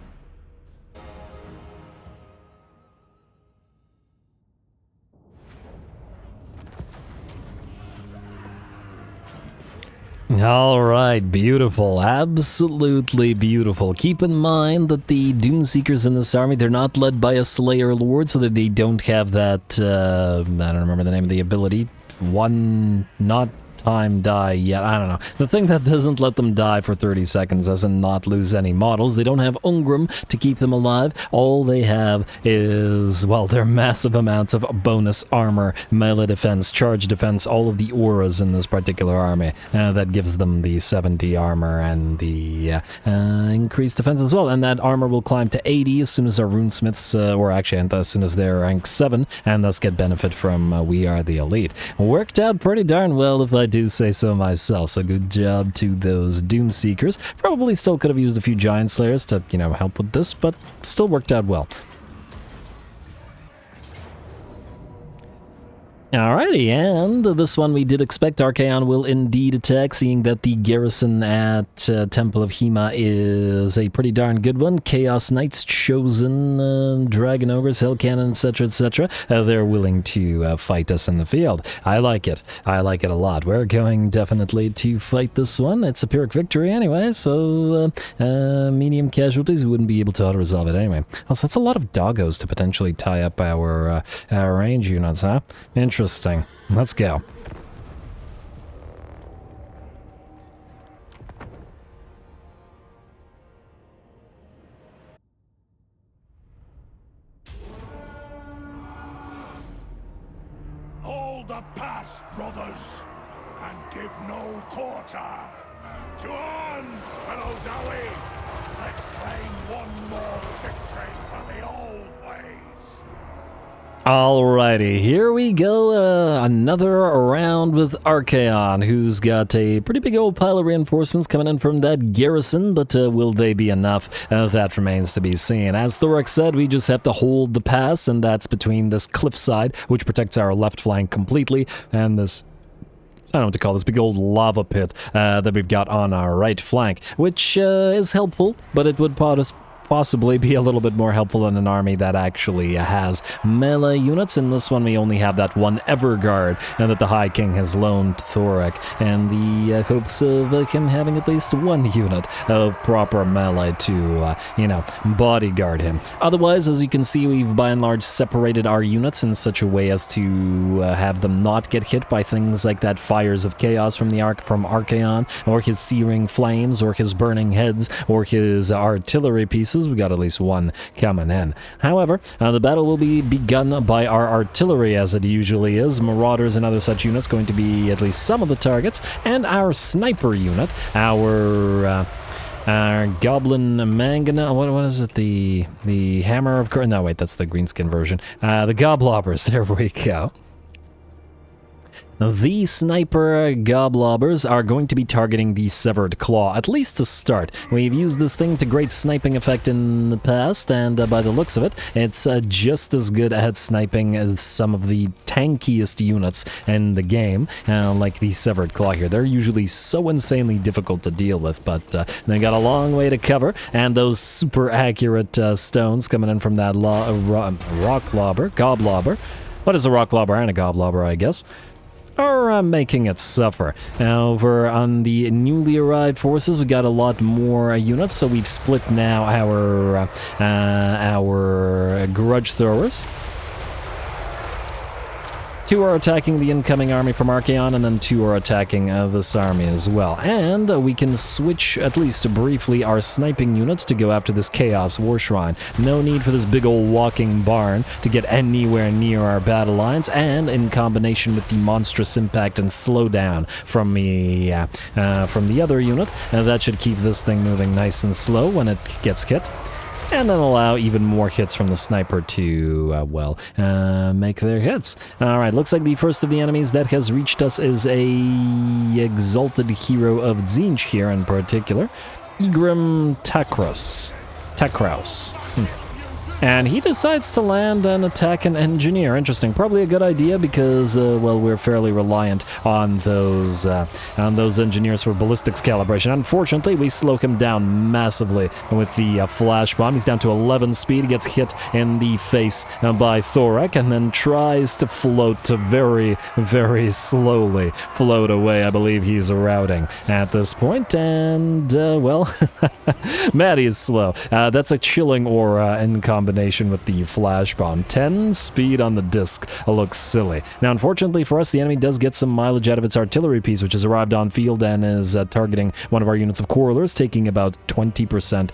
Alright, beautiful. Absolutely beautiful. Keep in mind that the Doomseekers in this army, they're not led by a Slayer Lord, so that they don't have that, I don't remember the name of the ability. Not time die yet. I don't know. The thing that doesn't let them die for 30 seconds as in not lose any models. They don't have Ungrim to keep them alive. All they have is, well, their massive amounts of bonus armor, melee defense, charge defense, all of the auras in this particular army. That gives them the 70 armor and the increased defense as well. And that armor will climb to 80 as soon as our runesmiths, or actually as soon as they're rank 7, and thus get benefit from We Are the Elite. Worked out pretty darn well, if I do say so myself, so good job to those Doomseekers. Probably still could have used a few Giant Slayers to, you know, help with this, but still worked out well. Alrighty, and this one we did expect. Archaon will indeed attack, seeing that the garrison at Temple of Hema is a pretty darn good one. Chaos Knights, Chosen, Dragon Ogres, Hell Cannon, etc., etc. They're willing to fight us in the field. I like it. I like it a lot. We're going definitely to fight this one. It's a Pyrrhic victory anyway, so medium casualties wouldn't be able to auto-resolve it anyway. Also, that's a lot of doggos to potentially tie up our range units, huh? Interesting. Let's go. Hold the pass, brothers, and give no quarter. To arms, fellow Dowie! Let's claim one more victory for the old ways. Alrighty, here we go, another round with Archaon, who's got a pretty big old pile of reinforcements coming in from that garrison, but will they be enough? That remains to be seen. As Thorak said, we just have to hold the pass, and that's between this cliffside, which protects our left flank completely, and this, I don't know what to call this, big old lava pit that we've got on our right flank, which is helpful, but it would possibly be a little bit more helpful than an army that actually has melee units. In this one, we only have that one Everguard that the High King has loaned Thorak, and the hopes of him having at least one unit of proper melee to, you know, bodyguard him. Otherwise, as you can see, we've by and large separated our units in such a way as to have them not get hit by things like that Fires of Chaos from Archaon, or his Searing Flames, or his Burning Heads, or his artillery pieces. We got at least one coming in. However, the battle will be begun by our artillery, as it usually is. Marauders and other such units going to be at least some of the targets, and our sniper unit, our Goblin Mangana, what is it? The Hammer of no wait, that's the greenskin version. The Goblobbers, there we go. The sniper goblobbers are going to be targeting the severed claw, at least to start. We've used this thing to great sniping effect in the past, and by the looks of it, it's just as good at sniping as some of the tankiest units in the game, like the severed claw here. They're usually so insanely difficult to deal with, but they got a long way to cover, and those super accurate stones coming in from that rock goblobber. What is a rock lobber and a goblobber, I guess? Are making it suffer. Over on the newly arrived forces, we got a lot more units, so we've split now our grudge throwers. 2 are attacking the incoming army from Archaon, and then 2 are attacking this army as well. And we can switch, at least briefly, our sniping units to go after this Chaos War Shrine. No need for this big old walking barn to get anywhere near our battle lines, and in combination with the monstrous impact and slowdown from the other unit, that should keep this thing moving nice and slow when it gets hit. And then allow even more hits from the sniper to, make their hits. Alright, looks like the first of the enemies that has reached us is a exalted hero of Tzeentch here in particular. Egrim Takraus. And he decides to land and attack an engineer. Interesting. Probably a good idea because, we're fairly reliant on those engineers for ballistics calibration. Unfortunately, we slow him down massively with the flash bomb. He's down to 11 speed. He gets hit in the face by Thorek and then tries to float to very, very slowly float away. I believe he's routing at this point. And, Maddie is slow. That's a chilling aura in combination with the flash bomb. 10 speed on the disc looks silly. Now, unfortunately for us, the enemy does get some mileage out of its artillery piece, which has arrived on field and is targeting one of our units of Quarrelers, taking about 20%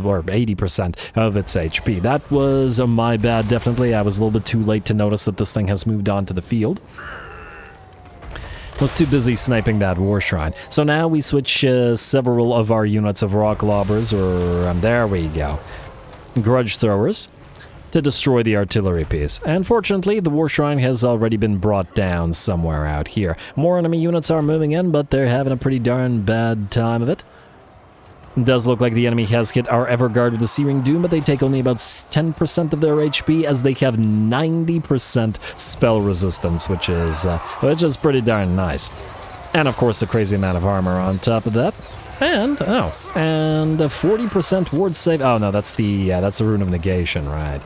or 80% of its HP. That was my bad, definitely. I was a little bit too late to notice that this thing has moved on to the field. Was too busy sniping that war shrine. So now we switch several of our units of rock lobbers, or there we go, grudge throwers, to destroy the artillery piece. And fortunately, the war shrine has already been brought down somewhere out here. More enemy units are moving in, but they're having a pretty darn bad time of it. It does look like the enemy has hit our Everguard with the Searing Doom, but they take only about 10% of their HP, as they have 90% spell resistance, which is pretty darn nice. And of course, a crazy amount of armor on top of that. And 40% ward save. Oh no, that's the Rune of Negation, right?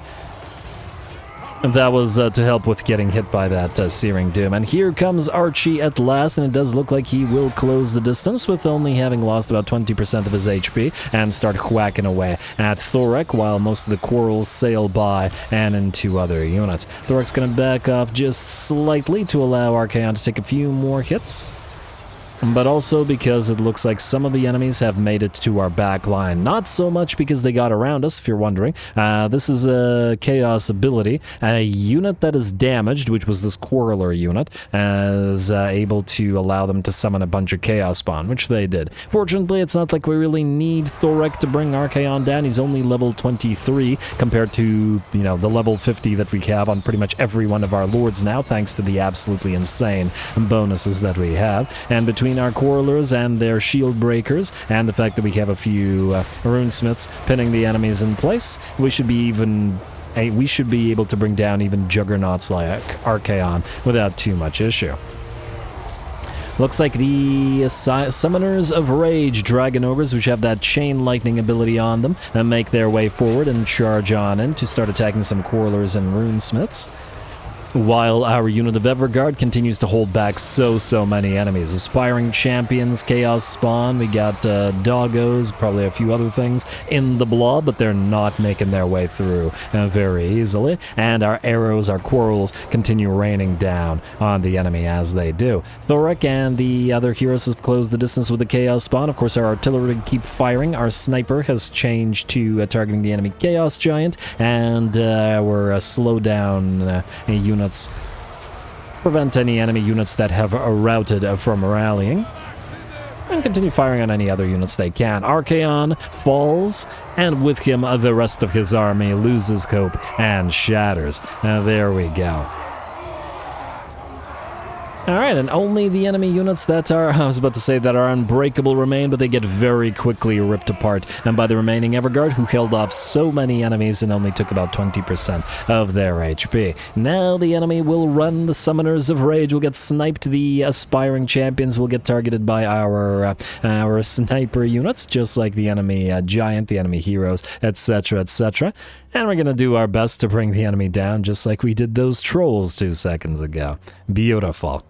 That was to help with getting hit by that Searing Doom. And here comes Archie at last, and it does look like he will close the distance with only having lost about 20% of his HP and start whacking away at Thorek while most of the quarrels sail by and into other units. Thorek's gonna back off just slightly to allow Archaon to take a few more hits, but also because it looks like some of the enemies have made it to our back line. Not so much because they got around us, if you're wondering. This is a Chaos ability. A unit that is damaged, which was this Quarreler unit, is able to allow them to summon a bunch of Chaos Spawn, which they did. Fortunately, it's not like we really need Thorek to bring Archaon down. He's only level 23 compared to, the level 50 that we have on pretty much every one of our lords now, thanks to the absolutely insane bonuses that we have. And between our Quarrelers and their shield breakers, and the fact that we have a few runesmiths pinning the enemies in place, we should be able to bring down even juggernauts like Archaon without too much issue. Looks like the Summoners of Rage Dragon Ogres, which have that chain lightning ability on them, and make their way forward and charge on in to start attacking some Quarrelers and runesmiths, while our unit of Everguard continues to hold back so many enemies. Aspiring Champions, Chaos Spawn, we got Doggos, probably a few other things in the blob, but they're not making their way through very easily. And our arrows, our quarrels, continue raining down on the enemy as they do. Thorek and the other heroes have closed the distance with the Chaos Spawn. Of course, our artillery keep firing. Our sniper has changed to targeting the enemy Chaos Giant, and we're slow down units. Prevent any enemy units that have routed from rallying, and continue firing on any other units they can. Archaon falls, and with him the rest of his army loses hope and shatters. There we go. Alright, and only the enemy units that are, I was about to say that are unbreakable remain, but they get very quickly ripped apart, and by the remaining Everguard, who held off so many enemies and only took about 20% of their HP. Now the enemy will run, the Summoners of Rage will get sniped, the aspiring champions will get targeted by our sniper units, just like the enemy giant, the enemy heroes, etc., etc. And we're gonna do our best to bring the enemy down, just like we did those trolls 2 seconds ago. Beautiful.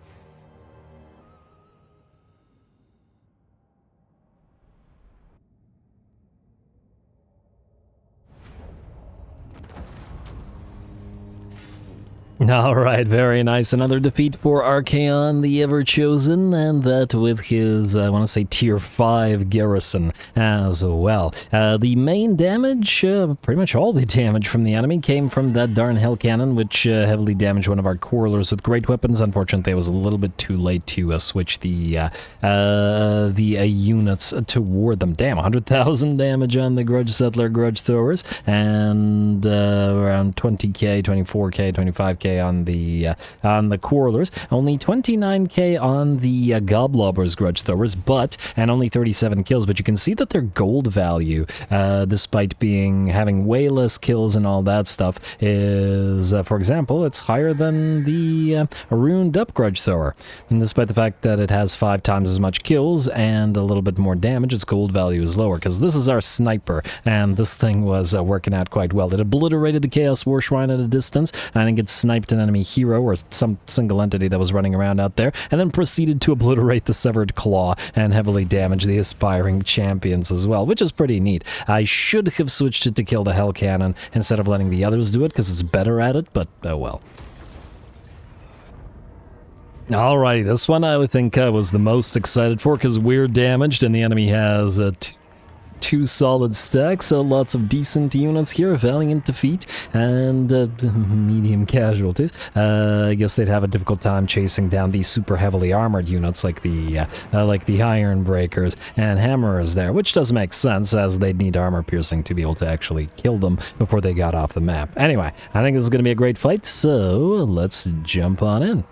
Alright, very nice. Another defeat for Archaon, the Ever-Chosen, and that with his, I want to say, tier 5 garrison as well. The main damage, pretty much all the damage from the enemy came from that darn Hell Cannon, which heavily damaged one of our Quarrelers with great weapons. Unfortunately, it was a little bit too late to switch the units toward them. Damn, 100,000 damage on the Grudge Settler, Grudge Throwers, and around 20k, 24k, 25k on the Quarrelers, only 29k on the Goblobbers Grudge Throwers, and only 37 kills. But you can see that their gold value, despite having way less kills and all that stuff, is, for example, it's higher than the Ruined Up Grudge Thrower. And despite the fact that it has 5 times as much kills and a little bit more damage, its gold value is lower, because this is our sniper, and this thing was working out quite well. It obliterated the Chaos War Shrine at a distance. I think it sniped an enemy hero or some single entity that was running around out there, and then proceeded to obliterate the Severed Claw and heavily damage the aspiring champions as well, which is pretty neat. I should have switched it to kill the Hell Cannon instead of letting the others do it, because it's better at it, but oh well. Alrighty, this one I would think I was the most excited for, because we're damaged and the enemy has two solid stacks, so lots of decent units here, valiant defeat, and medium casualties. I guess they'd have a difficult time chasing down these super heavily armored units like the Iron Breakers and Hammerers there, which does make sense, as they'd need armor piercing to be able to actually kill them before they got off the map. Anyway, I think this is going to be a great fight, so let's jump on in.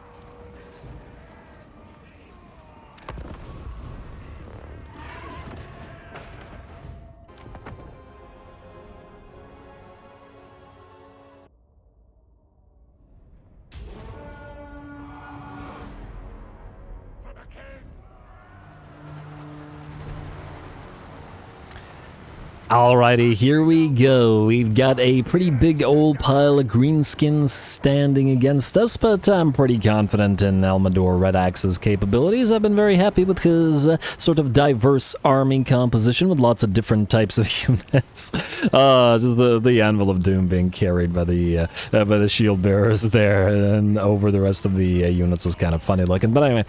Alrighty, here we go. We've got a pretty big old pile of greenskins standing against us, but I'm pretty confident in Elmador Red Axe's capabilities. I've been very happy with his sort of diverse army composition with lots of different types of units. Just the Anvil of Doom being carried by the shield bearers there, and over the rest of the units is kind of funny looking. But anyway,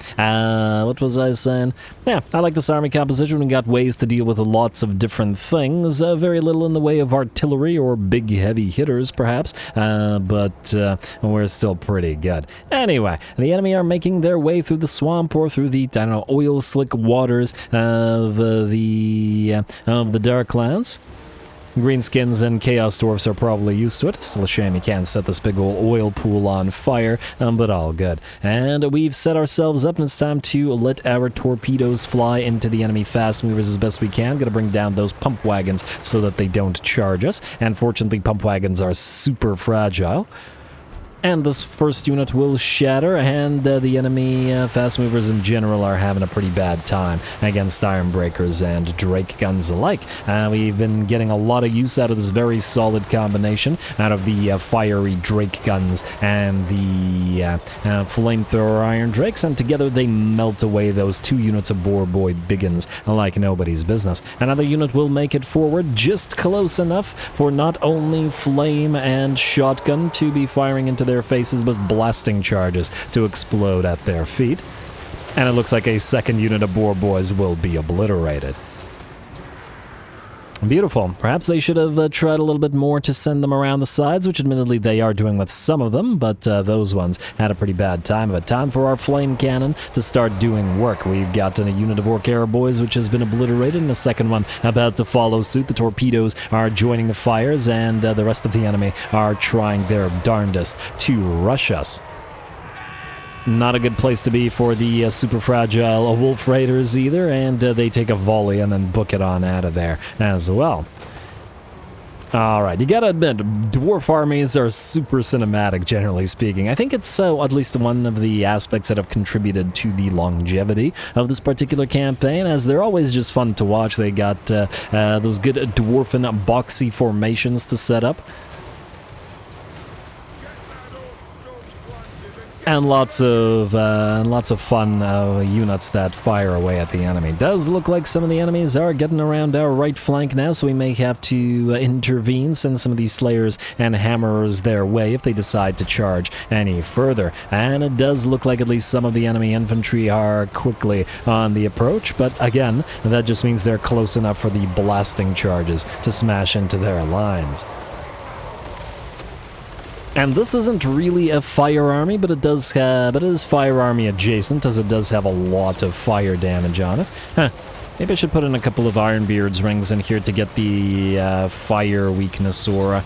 what was I saying? Yeah, I like this army composition. We got ways to deal with lots of different things. Very little in the way of artillery or big heavy hitters, perhaps, but we're still pretty good. Anyway, the enemy are making their way through the swamp or through the, I don't know, oil slick waters of the Darklands. Greenskins and Chaos Dwarfs are probably used to it. Still a shame you can't set this big old oil pool on fire, but all good. And we've set ourselves up, and it's time to let our torpedoes fly into the enemy fast movers as best we can. Gotta bring down those pump wagons so that they don't charge us. And fortunately, pump wagons are super fragile. And this first unit will shatter, and the enemy fast movers in general are having a pretty bad time against Iron Breakers and Drake guns alike. We've been getting a lot of use out of this very solid combination, out of the fiery Drake guns and the flamethrower Iron Drakes, and together they melt away those 2 units of Boar Boy Biggins like nobody's business. Another unit will make it forward just close enough for not only flame and shotgun to be firing into their faces, but blasting charges to explode at their feet. And it looks like a second unit of Boar Boys will be obliterated. Beautiful. Perhaps they should have tried a little bit more to send them around the sides, which admittedly they are doing with some of them, but those ones had a pretty bad time of it. Time for our flame cannon to start doing work. We've got a unit of Orc Arrow Boys which has been obliterated, and a second one about to follow suit. The torpedoes are joining the fires, and the rest of the enemy are trying their darndest to rush us. Not a good place to be for the super fragile wolf raiders either, and they take a volley and then book it on out of there as well. Alright, you gotta admit, dwarf armies are super cinematic, generally speaking. I think it's at least one of the aspects that have contributed to the longevity of this particular campaign, as they're always just fun to watch. They got those good dwarfen boxy formations to set up. And lots of fun units that fire away at the enemy. Does look like some of the enemies are getting around our right flank now, so we may have to intervene, send some of these slayers and hammerers their way if they decide to charge any further. And it does look like at least some of the enemy infantry are quickly on the approach, but again, that just means they're close enough for the blasting charges to smash into their lines. And this isn't really a fire army, but it is fire army adjacent, as it does have a lot of fire damage on it. Huh. Maybe I should put in a couple of Ironbeard's rings in here to get the fire weakness aura.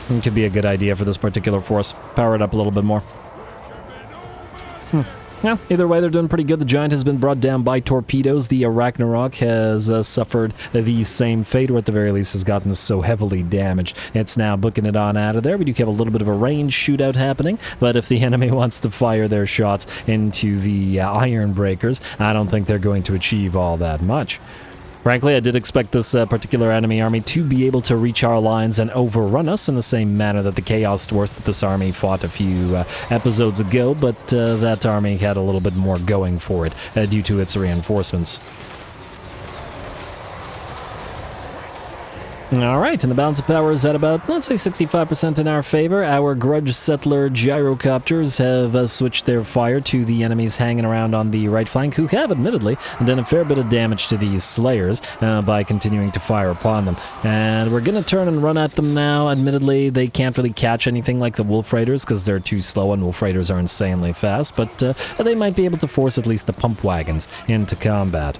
It could be a good idea for this particular force. Power it up a little bit more. Yeah, either way, they're doing pretty good. The giant has been brought down by torpedoes. The Ragnarok has suffered the same fate, or at the very least has gotten so heavily damaged. It's now booking it on out of there. We do have a little bit of a range shootout happening, but if the enemy wants to fire their shots into the Iron Breakers, I don't think they're going to achieve all that much. Frankly, I did expect this particular enemy army to be able to reach our lines and overrun us in the same manner that the Chaos Dwarfs that this army fought a few episodes ago, but that army had a little bit more going for it due to its reinforcements. Alright, and the balance of power is at about, let's say, 65% in our favor. Our Grudge Settler gyrocopters have switched their fire to the enemies hanging around on the right flank, who have, admittedly, done a fair bit of damage to these Slayers by continuing to fire upon them. And we're going to turn and run at them now. Admittedly, they can't really catch anything like the Wolf Raiders, because they're too slow, and Wolf Raiders are insanely fast, but they might be able to force at least the pump wagons into combat.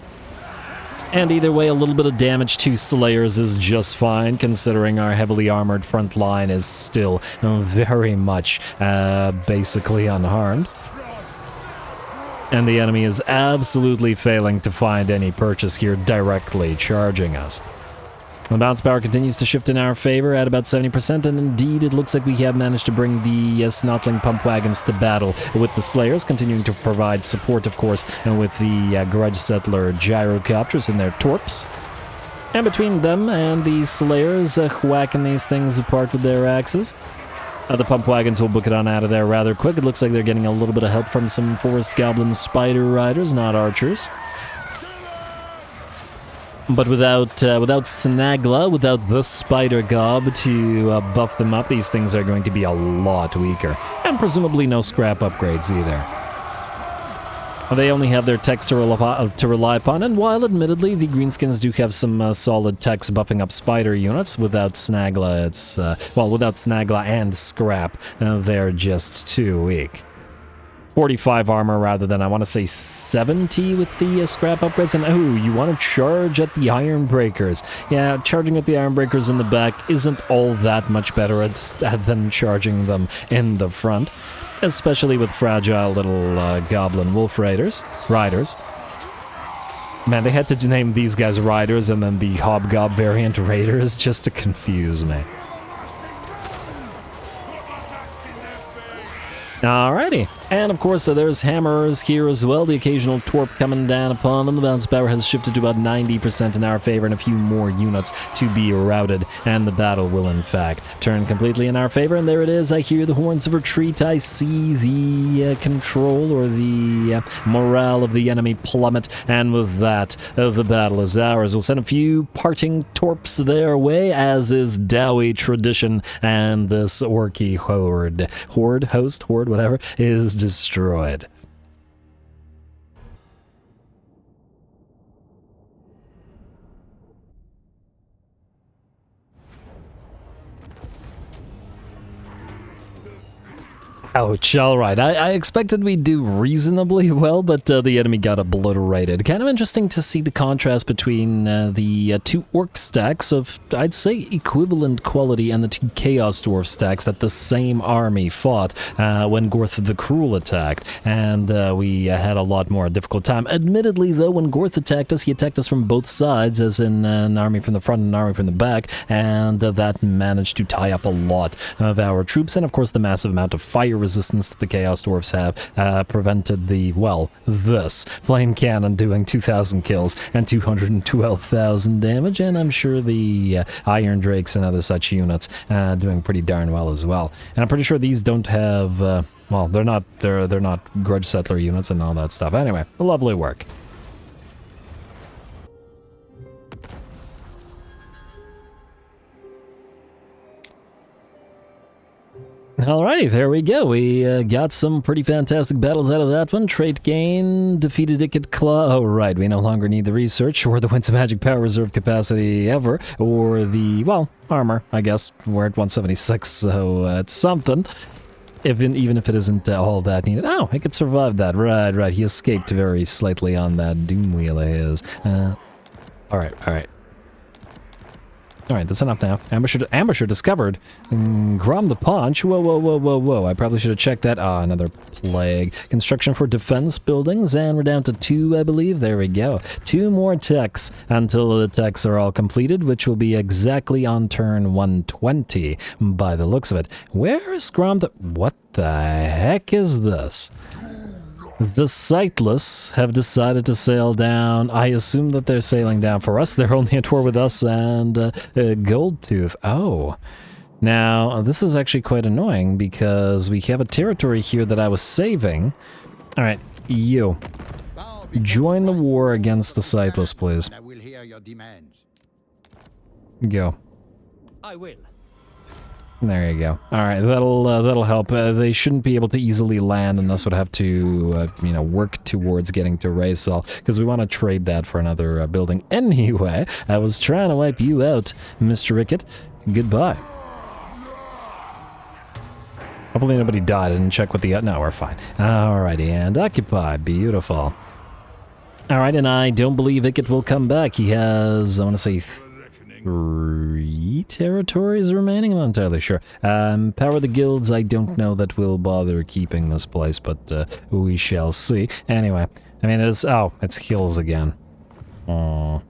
And either way, a little bit of damage to Slayers is just fine, considering our heavily armored front line is still very much basically unharmed. And the enemy is absolutely failing to find any purchase here, directly charging us. The bounce power continues to shift in our favor at about 70%, and indeed it looks like we have managed to bring the Snotling pump wagons to battle with the Slayers, continuing to provide support, of course, with the Grudge Settler gyrocopters and their torps. And between them and the Slayers whacking these things apart with their axes, the pump wagons will book it on out of there rather quick. It looks like they're getting a little bit of help from some Forest Goblin Spider Riders, not archers. But without Snagla, without the Spider Gob to buff them up, these things are going to be a lot weaker. And presumably no scrap upgrades either. They only have their techs to rely upon, and while admittedly the Greenskins do have some solid techs buffing up spider units, without Snagla, without Snagla and scrap, they're just too weak. 45 armor rather than, I want to say, 70 with the scrap upgrades. And oh, you want to charge at the Iron Breakers. Yeah, charging at the Iron Breakers in the back isn't all that much better than charging them in the front. Especially with fragile little goblin wolf riders. Man, they had to name these guys Riders and then the Hobgob variant Raiders just to confuse me. Alrighty, and of course there's hammerers here as well, the occasional torp coming down upon them. The balance power has shifted to about 90% in our favor and a few more units to be routed, and the battle will in fact turn completely in our favor. And there it is, I hear the horns of retreat, I see the control or the morale of the enemy plummet, and with that, the battle is ours. We'll send a few parting torps their way, as is Dowie tradition, and this orky horde, whatever, is destroyed. Ouch, alright. I expected we'd do reasonably well, but the enemy got obliterated. Kind of interesting to see the contrast between the two orc stacks of, I'd say, equivalent quality and the two chaos dwarf stacks that the same army fought when Gorth the Cruel attacked. And we had a lot more difficult time. Admittedly, though, when Gorth attacked us, he attacked us from both sides, as in an army from the front and an army from the back, and that managed to tie up a lot of our troops, and of course the massive amount of fire resistance that the Chaos Dwarfs have prevented the, well, this Flame Cannon doing 2,000 kills and 212,000 damage, and I'm sure the Iron Drakes and other such units doing pretty darn well as well. And I'm pretty sure these don't have, well, they're not Grudge Settler units and all that stuff. Anyway, lovely work. Alrighty, there we go. We got some pretty fantastic battles out of that one. Trait gain, defeated Icket Claw. Oh, right, we no longer need the research or the Winds of Magic power reserve capacity ever, or the, well, armor, I guess. We're at 176, so it's something. Even if it isn't all that needed. Oh, I could survive that. Right, he escaped very slightly on that doom wheel of his. Alright. Alright, that's enough now. Ambusher discovered. Grom the Paunch. Whoa. I probably should have checked that. Ah, another plague. Construction for defense buildings, and we're down to 2, I believe. There we go. 2 more techs until the techs are all completed, which will be exactly on turn 120 by the looks of it. Where is Grom the... What the heck is this? The Sightless have decided to sail down. I assume that they're sailing down for us. They're only at war with us and Goldtooth. Oh. Now, this is actually quite annoying because we have a territory here that I was saving. Alright, you. Join the war against the Sightless, please. Go. I will. There you go. All right, that'll help. They shouldn't be able to easily land, and thus would have to, work towards getting to Raysal, because we want to trade that for another building. Anyway, I was trying to wipe you out, Mr. Rickett. Goodbye. Hopefully nobody died. I didn't check with the... No, we're fine. Alrighty, and occupy. Beautiful. Alright, and I don't believe Icket will come back. He has, I want to say... 3 territories remaining? I'm not entirely sure. Power the guilds, I don't know that we'll bother keeping this place, but we shall see. Anyway, I mean, it's hills again. Although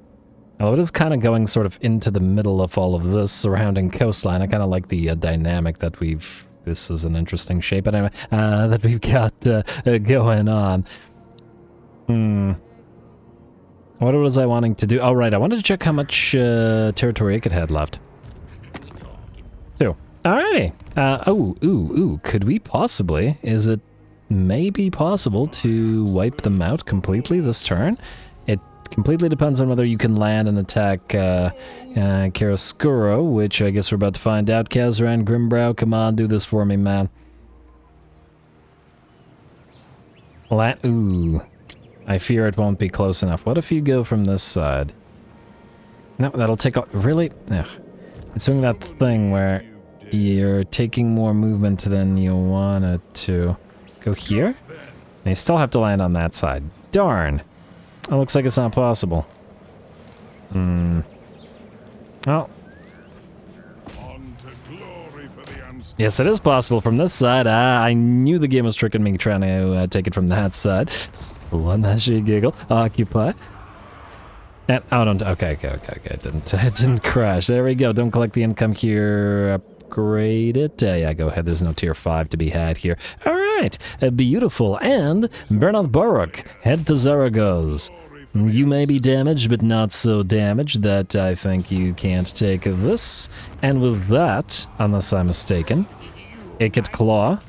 it is kind of going sort of into the middle of all of this surrounding coastline. I kind of like the dynamic that we've... This is an interesting shape, but anyway, that we've got going on. What was I wanting to do? Oh, right, I wanted to check how much territory Icket had left. 2. Alrighty. Could we possibly... Is it maybe possible to wipe them out completely this turn? It completely depends on whether you can land and attack Karascuro, which I guess we're about to find out. Kazran Grimbrow, come on, do this for me, man. Ooh. I fear it won't be close enough. What if you go from this side? No, that'll take... Really? Ugh. It's doing that thing where you're taking more movement than you wanted to. Go here? And you still have to land on that side. Darn. It looks like it's not possible. Well... Yes, it is possible from this side. I knew the game was tricking me trying to take it from that side. Slunashy giggle. Occupy. And, oh, don't... Okay. It didn't crash. There we go. Don't collect the income here. Upgrade it. Yeah, go ahead. There's no tier 5 to be had here. All right. Beautiful. And Bernath Baruk. Head to Zaragoza. You may be damaged, but not so damaged that I think you can't take this. And with that, unless I'm mistaken, Icket Claw.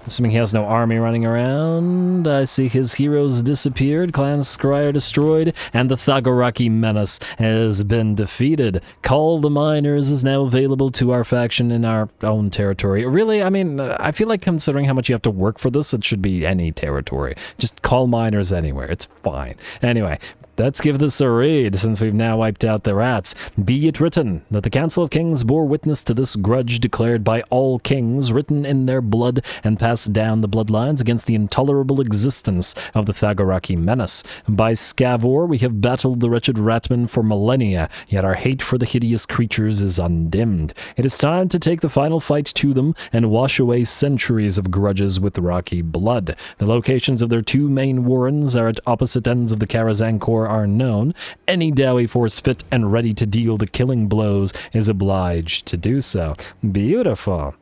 Assuming he has no army running around, I see his heroes disappeared, Clan Scryer destroyed, and the THAGGORAKI menace has been defeated. Call the Miners is now available to our faction in our own territory. Really, I mean, I feel like considering how much you have to work for this, it should be any territory. Just call Miners anywhere, it's fine. Anyway, Let's give this a read, since we've now wiped out the rats. Be it written that the Council of Kings bore witness to this grudge declared by all kings, written in their blood and passed down the bloodlines against the intolerable existence of the THAGGORAKI menace. By Scavor we have battled the wretched ratmen for millennia, yet our hate for the hideous creatures is undimmed. It is time to take the final fight to them and wash away centuries of grudges with rocky blood. The locations of their two main warrens are at opposite ends of the Karaz Ankor are known. Any Dowie force fit and ready to deal the killing blows is obliged to do so. Beautiful.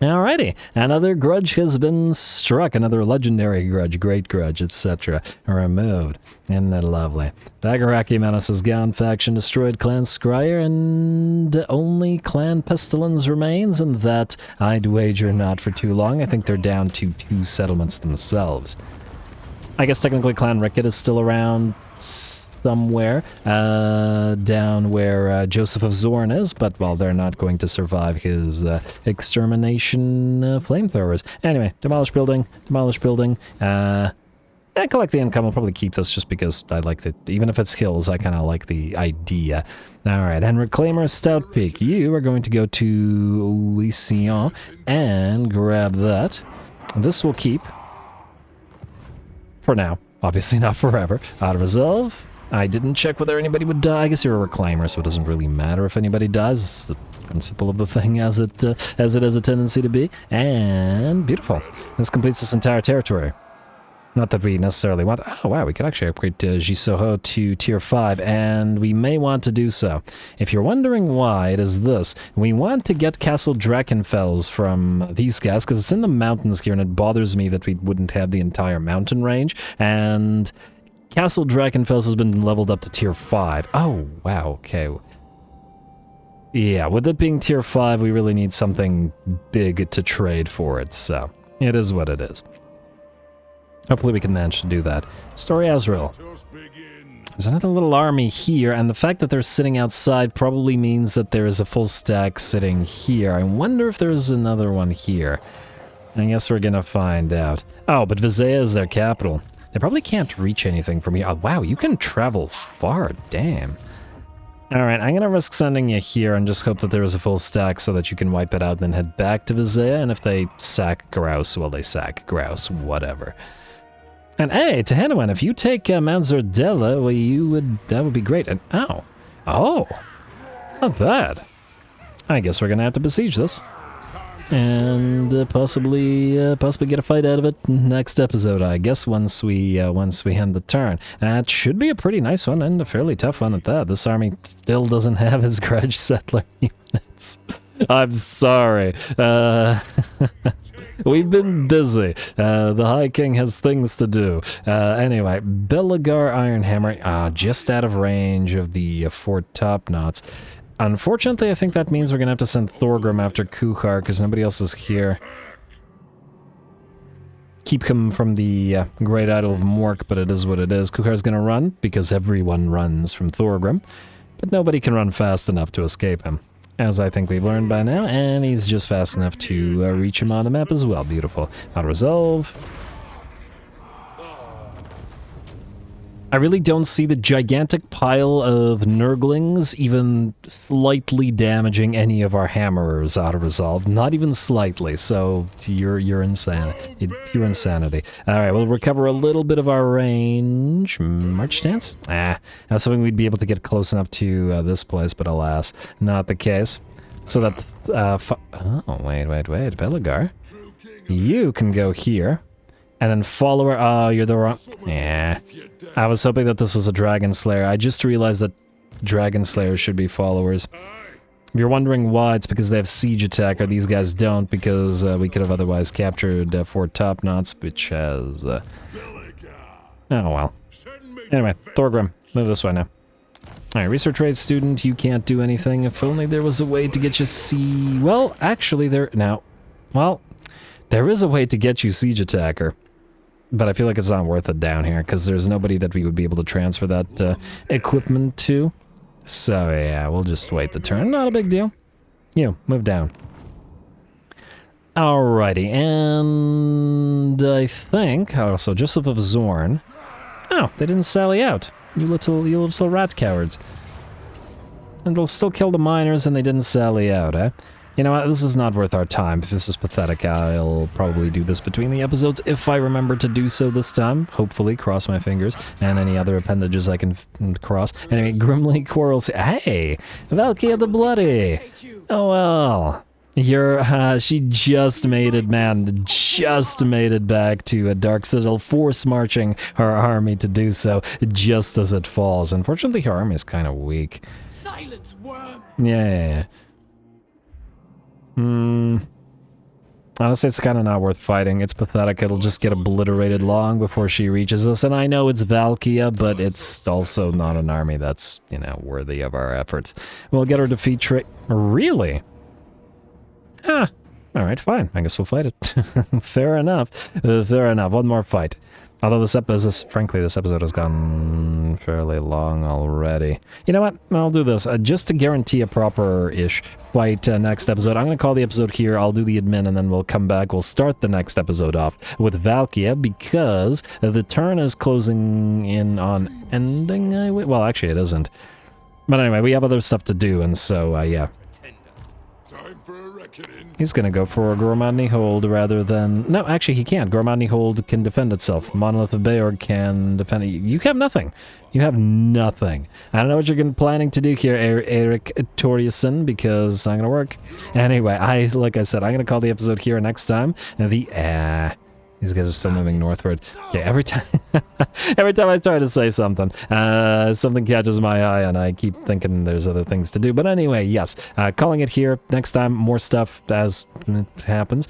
Alrighty, another grudge has been struck, another legendary grudge, great grudge, etc. removed. Isn't that lovely? THAGGORAKI menace is gone, faction destroyed, clan Scryer, and only clan Pestilence remains, and that I'd wager not for too long. I think they're down to 2 settlements themselves. I guess technically Clan Rickett is still around somewhere down where Joseph of Zorn is, but, well, they're not going to survive his extermination flamethrowers. Anyway, demolish building, and collect the income. I'll probably keep this just because I like the, even if it's hills, I kind of like the idea. Alright, and Reclaimer Stout Peak, you are going to go to Louisiana and grab that. This will keep. For now. Obviously not forever. Out of resolve. I didn't check whether anybody would die. I guess you're a reclaimer, so it doesn't really matter if anybody dies. It's the principle of the thing as it has a tendency to be. And beautiful. This completes this entire territory. Not that we necessarily want... Oh, wow, we could actually upgrade Jisoho to tier 5, and we may want to do so. If you're wondering why, it is this. We want to get Castle Drakenfels from these guys, because it's in the mountains here, and it bothers me that we wouldn't have the entire mountain range, and Castle Drakenfels has been leveled up to tier 5. Oh, wow, okay. Yeah, with it being tier 5, we really need something big to trade for it, so it is what it is. Hopefully we can manage to do that. Story Azrael. There's another little army here, and the fact that they're sitting outside probably means that there is a full stack sitting here. I wonder if there's another one here. I guess we're gonna find out. Oh, but Vizaya is their capital. They probably can't reach anything from here. Oh, wow, you can travel far, damn. Alright, I'm gonna risk sending you here and just hope that there is a full stack so that you can wipe it out and then head back to Vizaya, and if they sack Grouse, well, they sack Grouse, whatever. And hey, Tehanawan, if you take Mount Zordella, well, that would be great. And oh, not bad. I guess we're gonna have to besiege this, and possibly get a fight out of it next episode. I guess once we end the turn. That should be a pretty nice one and a fairly tough one at that. This army still doesn't have his grudge settler units. I'm sorry. We've been busy. The High King has things to do. Anyway, Belagar Ironhammer, just out of range of the Fort Topknots. Unfortunately, I think that means we're going to have to send Thorgrim after Kuchar, because nobody else is here. Keep him from the Great Idol of Mork, but it is what it is. Kuchar's going to run, because everyone runs from Thorgrim, but nobody can run fast enough to escape him, as I think we've learned by now, and he's just fast enough to reach him on the map as well. Beautiful. Out of resolve. I really don't see the gigantic pile of Nurglings even slightly damaging any of our hammerers out of resolve. Not even slightly, so you're insanity. Pure insanity. Alright, we'll recover a little bit of our range. March stance? I was hoping we'd be able to get close enough to this place, but alas, not the case. So that... oh, wait. Belagar. You can go here. And then follower... Oh, you're the wrong... Yeah. I was hoping that this was a Dragon Slayer. I just realized that Dragon Slayers should be followers. If you're wondering why, it's because they have siege attacker. These guys don't, because we could have otherwise captured Fort Topknots, which has... Oh, well. Anyway, Thorgrim, move this way now. Alright, research trade student, you can't do anything. If only there was a way to get you Well, actually, there is a way to get you siege attacker. But I feel like it's not worth it down here, because there's nobody that we would be able to transfer that equipment to. So yeah, we'll just wait the turn. Not a big deal. You, move down. Alrighty, and I think... Oh, so Joseph of Zorn. Wow, they didn't sally out. You little rat cowards. And they'll still kill the miners and they didn't sally out, eh? You know what, this is not worth our time. This is pathetic. I'll probably do this between the episodes if I remember to do so this time. Hopefully, cross my fingers, and any other appendages I can cross. Anyway, Grimly quarrels. Hey! Valkia the Bloody! Oh well. She just made it, man. Just made it back to a Dark Citadel, force marching her army to do so just as it falls. Unfortunately, her army is kind of weak. Silence, worm! Yeah. Honestly, it's kind of not worth fighting. It's pathetic. It'll just get obliterated long before she reaches us. And I know it's Valkia, but it's also not an army that's, you know, worthy of our efforts. We'll get her defeat trick. Really? Huh. Alright, fine. I guess we'll fight it. Fair enough. Fair enough. One more fight. Although frankly, this episode has gone fairly long already. You know what? I'll do this. Just to guarantee a proper-ish fight next episode, I'm going to call the episode here, I'll do the admin, and then we'll come back. We'll start the next episode off with Valkia, because the turn is closing in on ending. Well, actually, it isn't. But anyway, we have other stuff to do, and so, yeah. Time for a reckoning. He's gonna go for a Gormadni Hold rather than... No, actually he can't. Gormadni Hold can defend itself. Monolith of Beorg can defend... You have nothing. You have nothing. I don't know what you're planning to do here, Eric Toriuson, because I'm gonna work. Anyway, like I said, I'm gonna call the episode here next time. And these guys are still moving northward. Okay, every time I try to say something, something catches my eye and I keep thinking there's other things to do. But anyway, yes, calling it here. Next time, more stuff as it happens.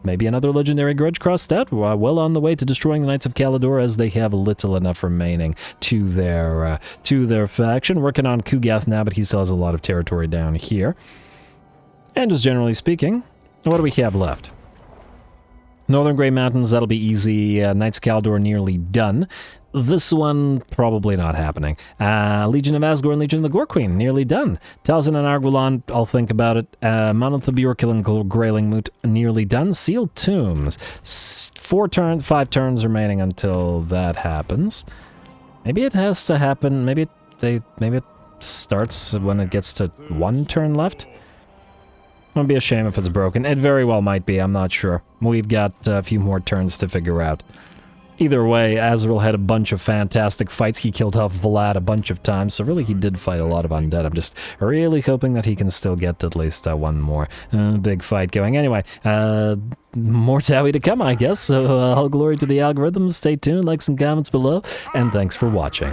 Maybe another legendary grudge crossed out. Well on the way to destroying the Knights of Kalador, as they have little enough remaining to their faction. Working on Kugath now, but he still has a lot of territory down here. And just generally speaking, what do we have left? Northern Grey Mountains, that'll be easy. Knights of Kalador nearly done. This one, probably not happening. Legion of Asgore and Legion of the Gore Queen, nearly done. Talzin and Argulon, I'll think about it. Monolith of Bjorkil and Grayling Moot, nearly done. Sealed Tombs, 5 turns remaining until that happens. Maybe it has to happen, maybe it starts when it gets to 1 turn left. It'd be a shame if it's broken. It very well might be, I'm not sure. We've got a few more turns to figure out. Either way, Azrael had a bunch of fantastic fights. He killed off Vlad a bunch of times, so really he did fight a lot of undead. I'm just really hoping that he can still get at least one more big fight going. Anyway, more Towie to come, I guess. So all glory to the algorithm. Stay tuned, like some comments below, and thanks for watching.